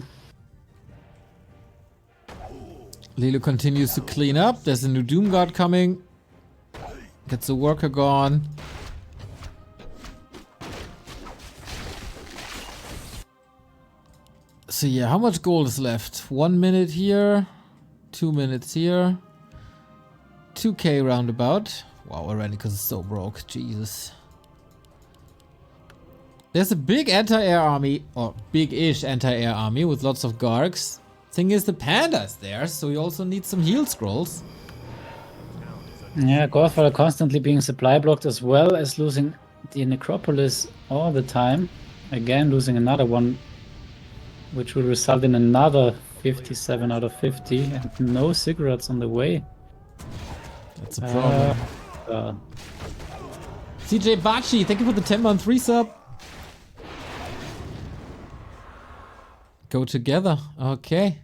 Speaker 1: Lilu continues to clean up. There's a new Doom Guard coming. Gets the worker gone. So yeah, how much gold is left? 1 minute here. 2 minutes here. 2k roundabout. Wow, Airenikus is so broke. Jesus. There's a big anti-air army, or big-ish anti-air army with lots of Gargs. Thing is, the panda's there, so we also need some heal scrolls.
Speaker 2: Yeah, Godfather constantly being supply blocked as well as losing the Necropolis all the time. Again, losing another one, which will result in another 57 out of 50, and no cigarettes on the way.
Speaker 1: That's a problem. CJ Bachi, thank you for the 10-month resub. Go together. Okay.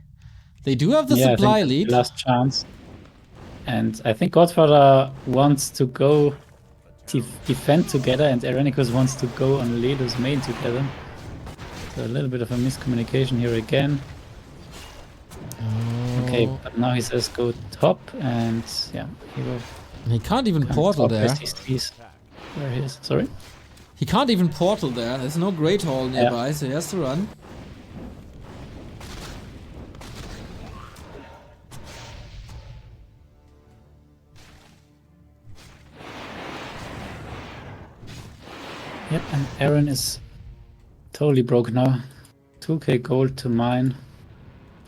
Speaker 1: They do have the supply lead.
Speaker 2: Last chance. And I think Godfather wants to go defend together, and Airenikus wants to go on Lilu's main together. So a little bit of a miscommunication here again.
Speaker 1: Oh.
Speaker 2: Okay, but now he says go top, and yeah,
Speaker 1: He can't even portal there.
Speaker 2: He sees where he is. Sorry?
Speaker 1: He can't even portal there. There's no Great Hall nearby, so he has to run.
Speaker 2: Yep, and Aaron is totally broke now. 2k gold to mine.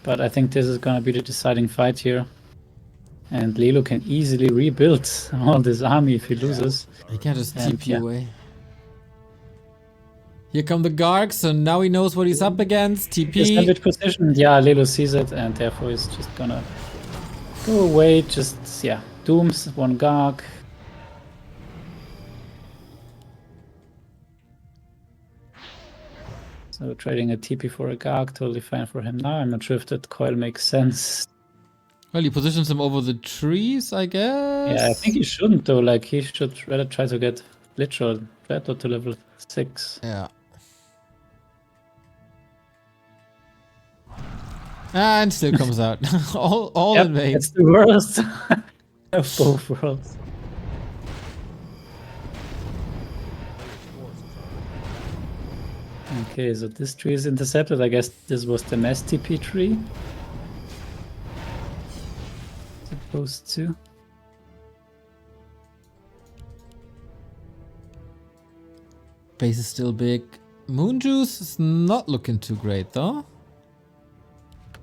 Speaker 2: But I think this is gonna be the deciding fight here. And Lilu can easily rebuild all this army if he loses.
Speaker 1: He can just
Speaker 2: And,
Speaker 1: TP
Speaker 2: yeah.
Speaker 1: away. Here come the Gargs, so now he knows what he's up against.
Speaker 2: His
Speaker 1: TP.
Speaker 2: sandwich position, yeah, Lilu sees it, and therefore he's just gonna go away. Just, yeah, dooms one Garg. So trading a TP for a Garg, totally fine for him now. I'm not sure if that coil makes sense.
Speaker 1: Well, he positions him over the trees, I guess.
Speaker 2: Yeah, I think he shouldn't though. Like, he should rather try to get literal Dreadnought to level 6.
Speaker 1: Yeah. And still comes out. all
Speaker 2: Yep,
Speaker 1: in vain.
Speaker 2: it's the worst of both worlds. Okay, so this tree is intercepted. I guess this was the mass TP tree. Supposed to.
Speaker 1: Base is still big. Moon Juice is not looking too great though.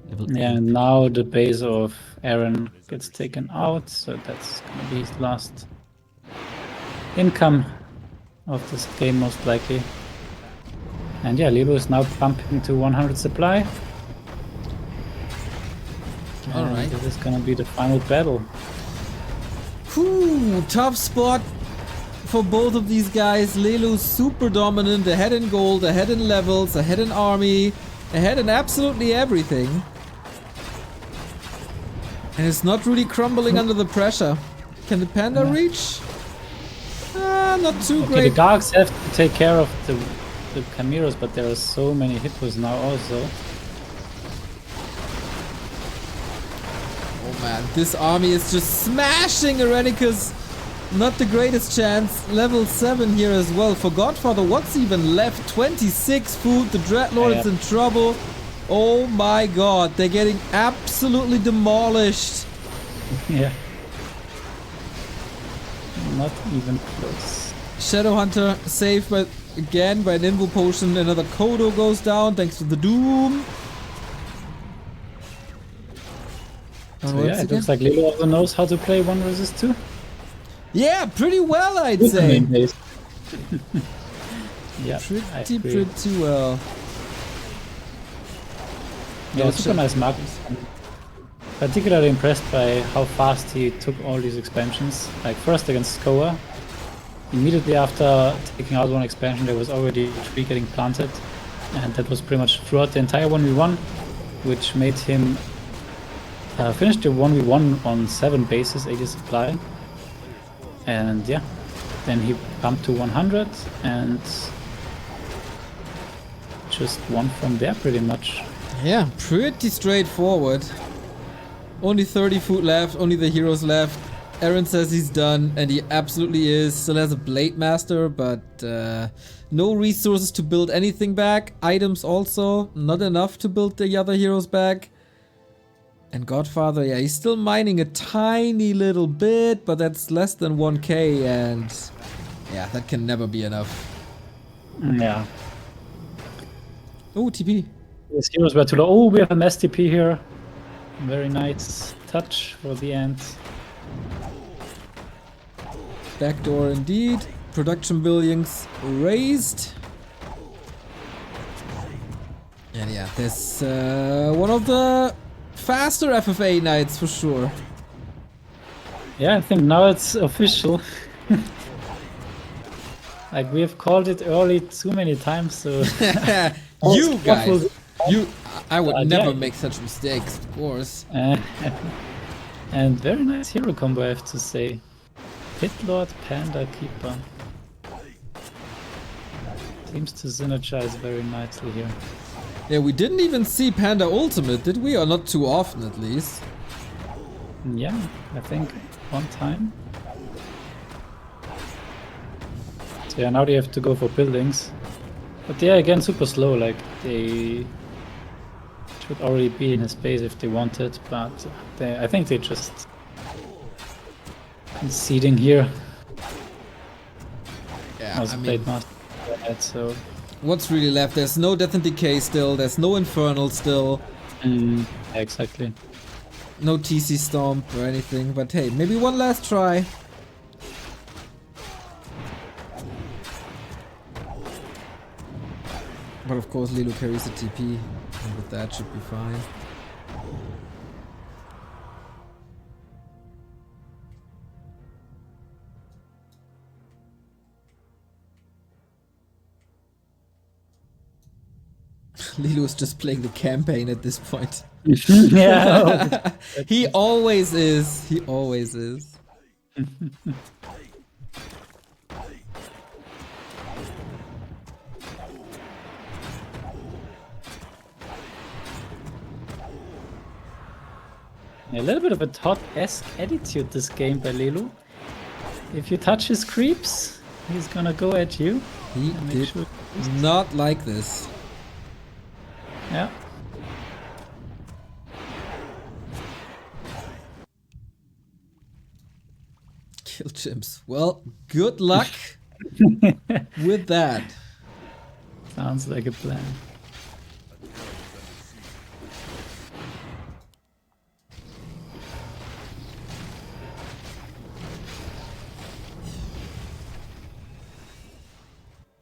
Speaker 1: Level
Speaker 2: Yeah,
Speaker 1: 8.
Speaker 2: and now the base of Aaron gets taken out, so that's gonna be his last income of this game most likely. And yeah, Lilu is now pumping to 100 supply.
Speaker 1: Alright.
Speaker 2: This is gonna be the final battle.
Speaker 1: Whew, tough spot for both of these guys. Lelu's super dominant, ahead in gold, ahead in levels, ahead in army, ahead in absolutely everything. And it's not really crumbling under the pressure. Can the panda reach? Not too
Speaker 2: Okay,
Speaker 1: great.
Speaker 2: the Darks have to take care of the Chimeras, but there are so many hippos now also.
Speaker 1: Oh man, this army is just smashing Airenikus. Not the greatest chance. Level 7 here as well. For Godfather, what's even left? 26 food. The Dreadlord is in trouble. Oh my god, they're getting absolutely demolished.
Speaker 2: Yeah. Not even close.
Speaker 1: Shadowhunter saved by, again by an Invo potion. Another Kodo goes down thanks to the Doom.
Speaker 2: So yeah, it looks like Lilu also knows how to play 1 versus 2.
Speaker 1: Yeah, pretty well, I'd say.
Speaker 2: Yeah,
Speaker 1: Pretty well.
Speaker 2: Yeah, super nice map. I'm particularly impressed by how fast he took all these expansions. Like first against Scower. Immediately after taking out 1 expansion, there was already 3 getting planted. And that was pretty much throughout the entire 1v1, which made him finish the 1v1 on 7 bases, 80 supply. And yeah, then he bumped to 100 and just won from there pretty much.
Speaker 1: Yeah, pretty straightforward. Only 30 food left, only the heroes left. Aaron says he's done, and he absolutely is. Still has a Blade Master, but no resources to build anything back. Items also, not enough to build the other heroes back. And Godfather, yeah, he's still mining a tiny little bit, but that's less than 1k, and yeah, that can never be enough.
Speaker 2: Yeah.
Speaker 1: Oh, TP.
Speaker 2: His heroes were too low. Oh, we have an STP here. Very nice touch for the end.
Speaker 1: Backdoor indeed. Production billings raised. And yeah, this one of the faster FFA nights for sure.
Speaker 2: Yeah, I think now it's official. Like we have called it early too many times, so
Speaker 1: you guys, I would never make such mistakes, of course.
Speaker 2: And very nice hero combo, I have to say. Pit Lord, Panda, Keeper. Seems to synergize very nicely here.
Speaker 1: Yeah, we didn't even see Panda Ultimate, did we? Or not too often, at least.
Speaker 2: Yeah, I think one time. So yeah, now they have to go for buildings. But they are again super slow, like they should already be in his base if they wanted, but I think they just conceding here.
Speaker 1: Yeah, I mean,
Speaker 2: so
Speaker 1: what's really left? There's no Death and Decay still, there's no Infernal still.
Speaker 2: yeah, exactly.
Speaker 1: No TC Stomp or anything, but hey, maybe one last try. But of course Lilu carries a TP, and with that should be fine. Lilu is just playing the campaign at this point.
Speaker 2: Yeah.
Speaker 1: He always is. He always is.
Speaker 2: A little bit of a Todd-esque attitude this game by Lilu. If you touch his creeps, he's gonna go at you.
Speaker 1: He did not like this.
Speaker 2: Yeah.
Speaker 1: Kill chimps. Well, good luck with that.
Speaker 2: Sounds like a plan.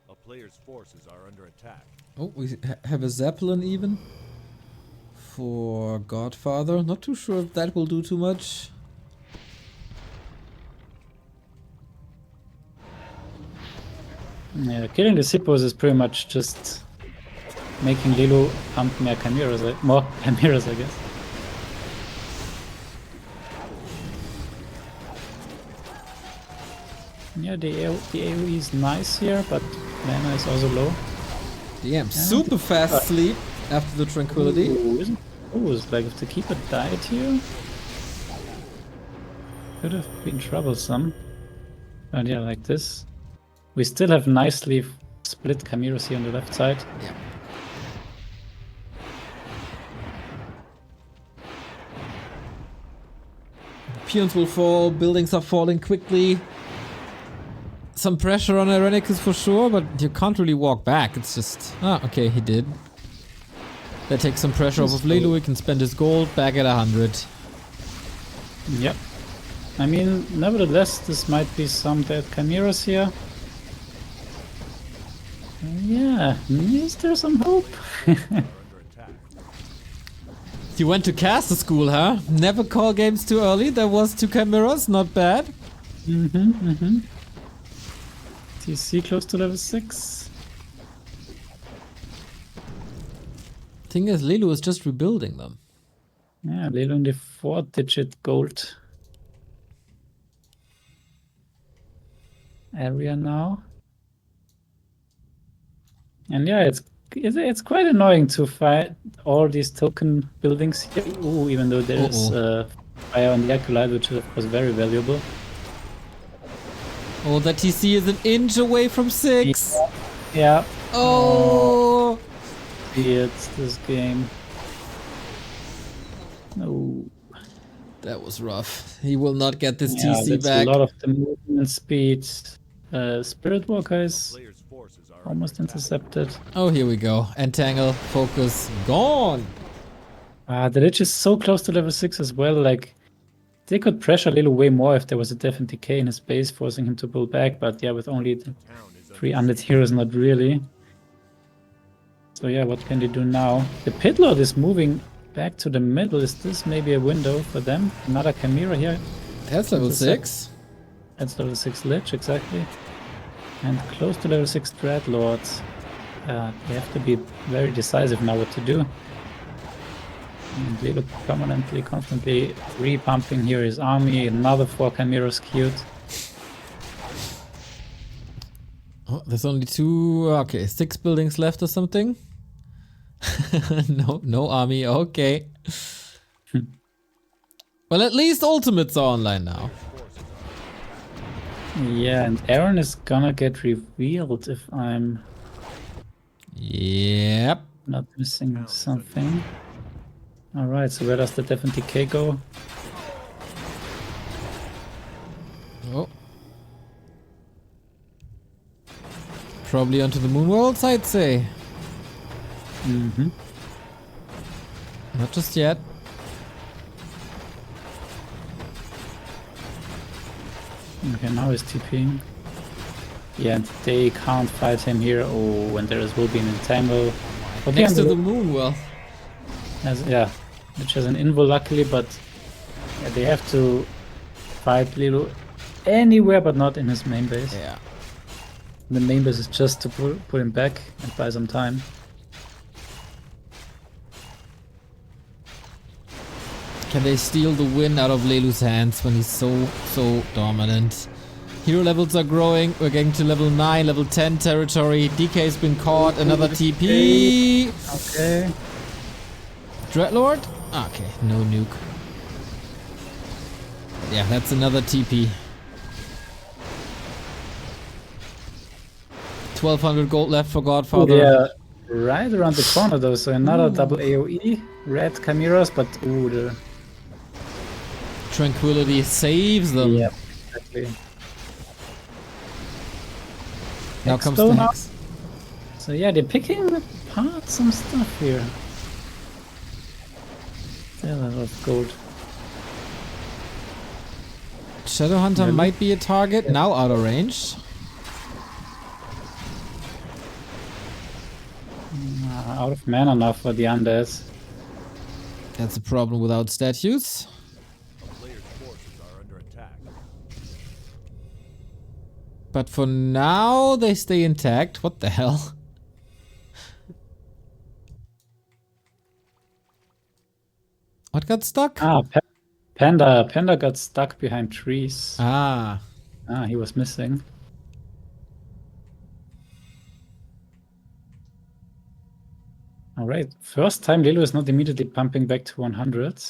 Speaker 3: A player's forces are under attack.
Speaker 1: Oh, we have a Zeppelin even for Godfather. Not too sure if that will do too much.
Speaker 2: Yeah, killing the Sippos is pretty much just making Lilu pump more chimeras, I guess. Yeah, the AoE is nice here, but mana is also low.
Speaker 1: Damn, super fast sleep after the Tranquility.
Speaker 2: It's like if the keeper died here, could have been troublesome. But yeah, like this. We still have nicely split chimeras here on the left side.
Speaker 1: Yeah. Peons will fall, buildings are falling quickly. Some pressure on Airenikus for sure, but you can't really walk back. It's just... Ah, okay, he did. That takes some pressure off of Lilu. He can spend his gold back at 100.
Speaker 2: Yep. I mean, nevertheless, this might be some dead chimeras here. Yeah, is there some hope?
Speaker 1: You went to caster school, huh? Never call games too early. There was 2 chimeras, not bad.
Speaker 2: TC close to level 6.
Speaker 1: Thing is, Lilu is just rebuilding them.
Speaker 2: Yeah, Lilu in the 4-digit gold area now. And yeah, it's quite annoying to fight all these token buildings here. Ooh, even though there is fire on the acolyte, which is of course very valuable.
Speaker 1: Oh, that TC is an inch away from 6.
Speaker 2: Yeah.
Speaker 1: Oh.
Speaker 2: It's this game. No.
Speaker 1: That was rough. He will not get this
Speaker 2: Yeah,
Speaker 1: TC
Speaker 2: that's
Speaker 1: back.
Speaker 2: a lot of the movement speed. Spirit Walker is
Speaker 3: Player's forces are
Speaker 2: almost intercepted.
Speaker 1: Oh, here we go. Entangle, focus, gone.
Speaker 2: The Lich is so close to level 6 as well. Like, they could pressure Lilu way more if there was a Death and Decay in his base, forcing him to pull back. But yeah, with only the 3 undead heroes, not really. So yeah, what can they do now? The Pit Lord is moving back to the middle. Is this maybe a window for them? Another Chimera here.
Speaker 1: That's level 6.
Speaker 2: That's level 6 Lich, exactly. And close to level 6 Dreadlords. They have to be very decisive now what to do. And Lilu permanently, constantly repumping here his army. Another 4 Chimeras queued.
Speaker 1: Oh, there's only 2... Okay, 6 buildings left or something. No army, okay. Well, at least ultimates are online now.
Speaker 2: Yeah, and Aaron is gonna get revealed if I'm
Speaker 1: Yep.
Speaker 2: not missing something. Alright, so where does the Death and Decay go?
Speaker 1: Oh. Probably onto the moon worlds, I'd say.
Speaker 2: Mm-hmm.
Speaker 1: Not just yet.
Speaker 2: Okay, now he's TPing. Yeah, and they can't fight him here. Oh, and will be an entangle. But
Speaker 1: Next to the moon world.
Speaker 2: Yeah, which has an invul luckily, but yeah, they have to fight Lilu anywhere but not in his main base.
Speaker 1: Yeah.
Speaker 2: The main base is just to put him back and buy some time.
Speaker 1: Can they steal the win out of Lelu's hands when he's so dominant? Hero levels are growing. We're getting to level 9, level 10 territory. DK's been caught. Another TP.
Speaker 2: Okay.
Speaker 1: Dreadlord? Okay, no nuke. Yeah, that's another TP. 1200 gold left for Godfather.
Speaker 2: Yeah, right around the corner though, so another double AoE. Red Chimeras, but ooh, the
Speaker 1: Tranquility saves them.
Speaker 2: yeah, exactly.
Speaker 1: Now comes the
Speaker 2: Hex.
Speaker 1: Hex.
Speaker 2: So yeah, they're picking apart some stuff here. Still a lot of gold.
Speaker 1: Shadowhunter might be a target, now out of range.
Speaker 2: out of mana now for the undeads.
Speaker 1: That's a problem without statues.
Speaker 3: A player's forces are under attack.
Speaker 1: But for now, they stay intact. What the hell? What got stuck?
Speaker 2: Ah, Panda. Panda got stuck behind trees.
Speaker 1: Ah.
Speaker 2: Ah, he was missing. All right. First time Lilu is not immediately pumping back to 100.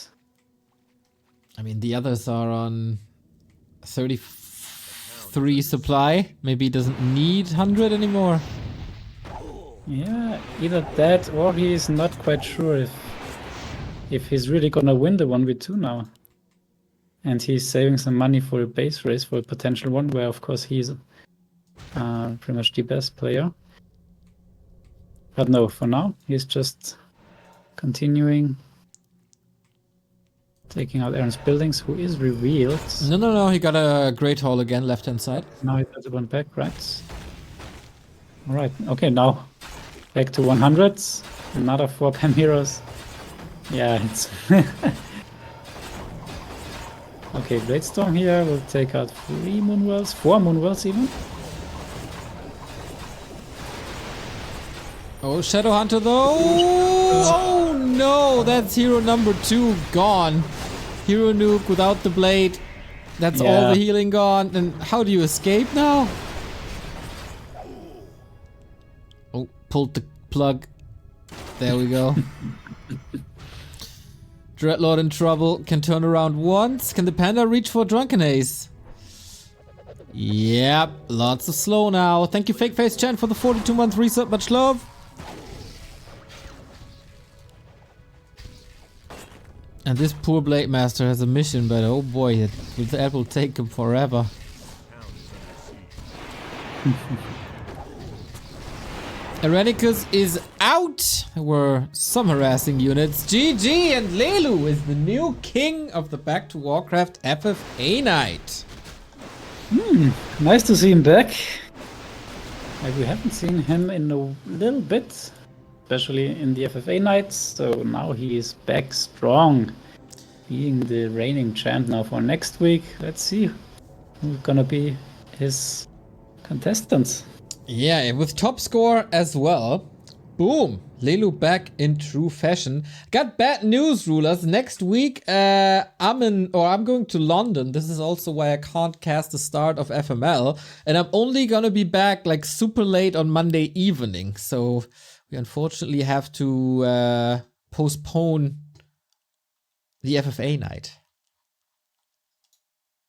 Speaker 1: I mean, the others are on 33 supply. Maybe he doesn't need 100 anymore.
Speaker 2: Yeah, either that or he's not quite sure if he's really gonna win the 1v2 now. And he's saving some money for a base race for a potential one, where of course he's pretty much the best player. But no, for now he's just continuing taking out Aaron's buildings, who is revealed.
Speaker 1: No. He got a Great Hall again, left hand side.
Speaker 2: Now he does one back, right? All right. Okay, now back to 100s. Another 4 Pam heroes. Yeah, it's okay. Bladestorm here will take out 3 Moonwells, 4 Moonwells even.
Speaker 1: Oh, Shadow Hunter though! Oh no, that's hero number 2 gone. Hero nuke without the blade. That's all the healing gone. And how do you escape now? Oh, pulled the plug. There we go. Dreadlord in trouble. Can turn around once. Can the panda reach for Drunken Ace? Yep, lots of slow now. Thank you, Fake Face Chan, for the 42-month resub. Much love. And this poor Blade Master has a mission, but oh boy, that will take him forever. Airenikus is out. There were some harassing units. GG, and Lilu is the new king of the Back to Warcraft FFA night.
Speaker 2: Nice to see him back. Like, we haven't seen him in a little bit, especially in the FFA nights. So now he is back strong, being the reigning champ now for next week. Let's see who's gonna be his contestants.
Speaker 1: Yeah, and with top score as well. Boom! Lilu back in true fashion. Got bad news, rulers. Next week, I'm going to London. This is also why I can't cast the start of FML, and I'm only gonna be back like super late on Monday evening. So we unfortunately have to postpone the FFA night.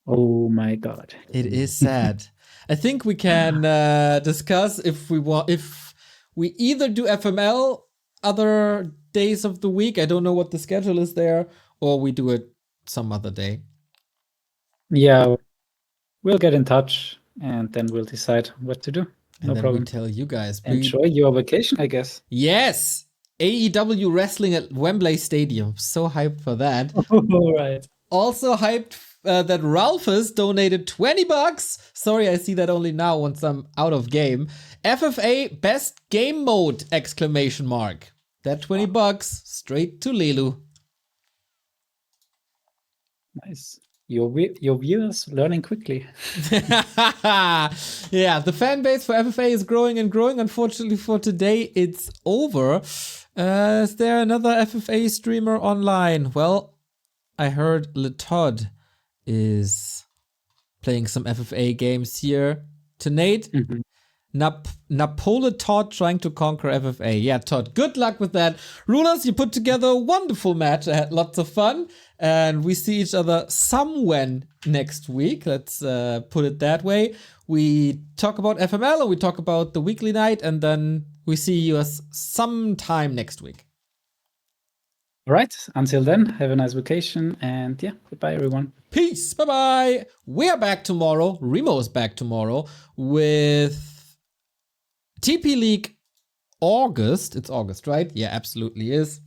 Speaker 2: Oh my god.
Speaker 1: It is sad. I think we can discuss if we either do FML other days of the week. I don't know what the schedule is there, or we do it some other day.
Speaker 2: Yeah, we'll get in touch and then we'll decide what to do.
Speaker 1: And
Speaker 2: no
Speaker 1: then
Speaker 2: problem.
Speaker 1: we tell you guys.
Speaker 2: Enjoy your vacation, I guess.
Speaker 1: Yes! AEW wrestling at Wembley Stadium. So hyped for that.
Speaker 2: All right.
Speaker 1: Also hyped that Ralphus donated $20. Sorry, I see that only now once I'm out of game. FFA best game mode! Exclamation mark. That $20 straight to Lilu.
Speaker 2: Nice. Your viewers learning quickly.
Speaker 1: Yeah, the fan base for FFA is growing and growing. Unfortunately for today, it's over. Is there another FFA streamer online? Well, I heard Letod is playing some FFA games here tonight. Napola Todd trying to conquer FFA. Yeah, Todd, good luck with that. Rulers, you put together a wonderful match. I had lots of fun. And we see each other somewhen next week. Let's put it that way. We talk about FML and we talk about the weekly night. And then we see you sometime next week.
Speaker 2: All right. Until then, have a nice vacation. And yeah, goodbye, everyone.
Speaker 1: Peace. Bye-bye. We are back tomorrow. Remo is back tomorrow with TP League August. It's August, right? Yeah, absolutely is.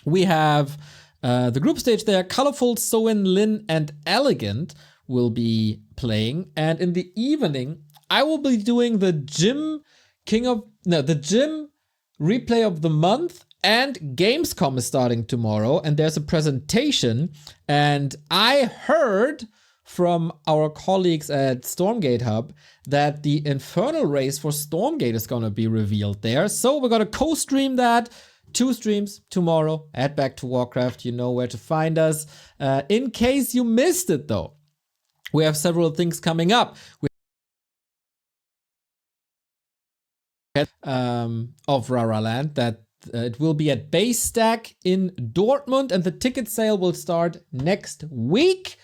Speaker 1: We have the group stage there. Colorful, Soin, Lin, and Elegant will be playing. And in the evening, I will be doing the Gym replay of the month, and Gamescom is starting tomorrow, and there's a presentation, and I heard from our colleagues at Stormgate Hub that the Infernal race for Stormgate is gonna be revealed there. So we're gonna co-stream that. 2 streams tomorrow at Back to Warcraft. You know where to find us. In case you missed it though, we have several things coming up. Of Raraland that it will be at Base Stack in Dortmund, and the ticket sale will start next week.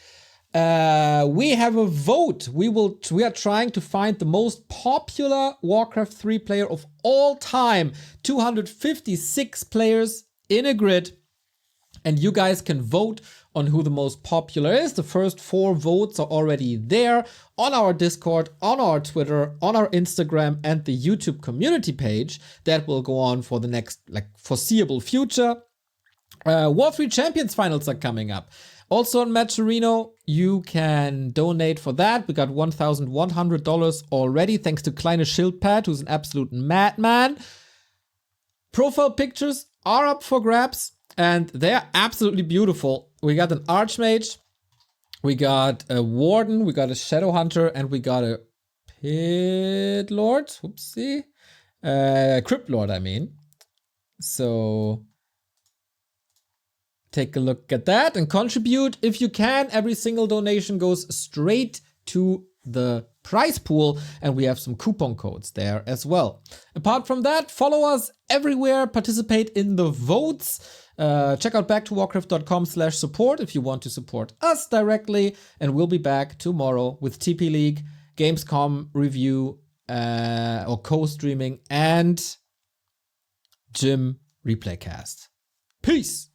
Speaker 1: We have a vote. We are trying to find the most popular Warcraft 3 player of all time. 256 players in a grid, and you guys can vote on who the most popular is. The first 4 votes are already there on our Discord, on our Twitter, on our Instagram, and the YouTube community page. That will go on for the next foreseeable future. War 3 Champions finals are coming up. Also on Matcherino, you can donate for that. We got $1,100 already, thanks to Kleine Schildpad, who's an absolute madman. Profile pictures are up for grabs, and they're absolutely beautiful. We got an Archmage, we got a Warden, we got a Shadow Hunter, and we got a Pit Lord. Whoopsie. Crypt Lord, I mean. So take a look at that and contribute if you can. Every single donation goes straight to the prize pool, and we have some coupon codes there as well. Apart from that, follow us everywhere, participate in the votes. Check out backtowarcraft.com/support if you want to support us directly, and we'll be back tomorrow with TP League, Gamescom review, or co-streaming, and Gym replay cast. Peace!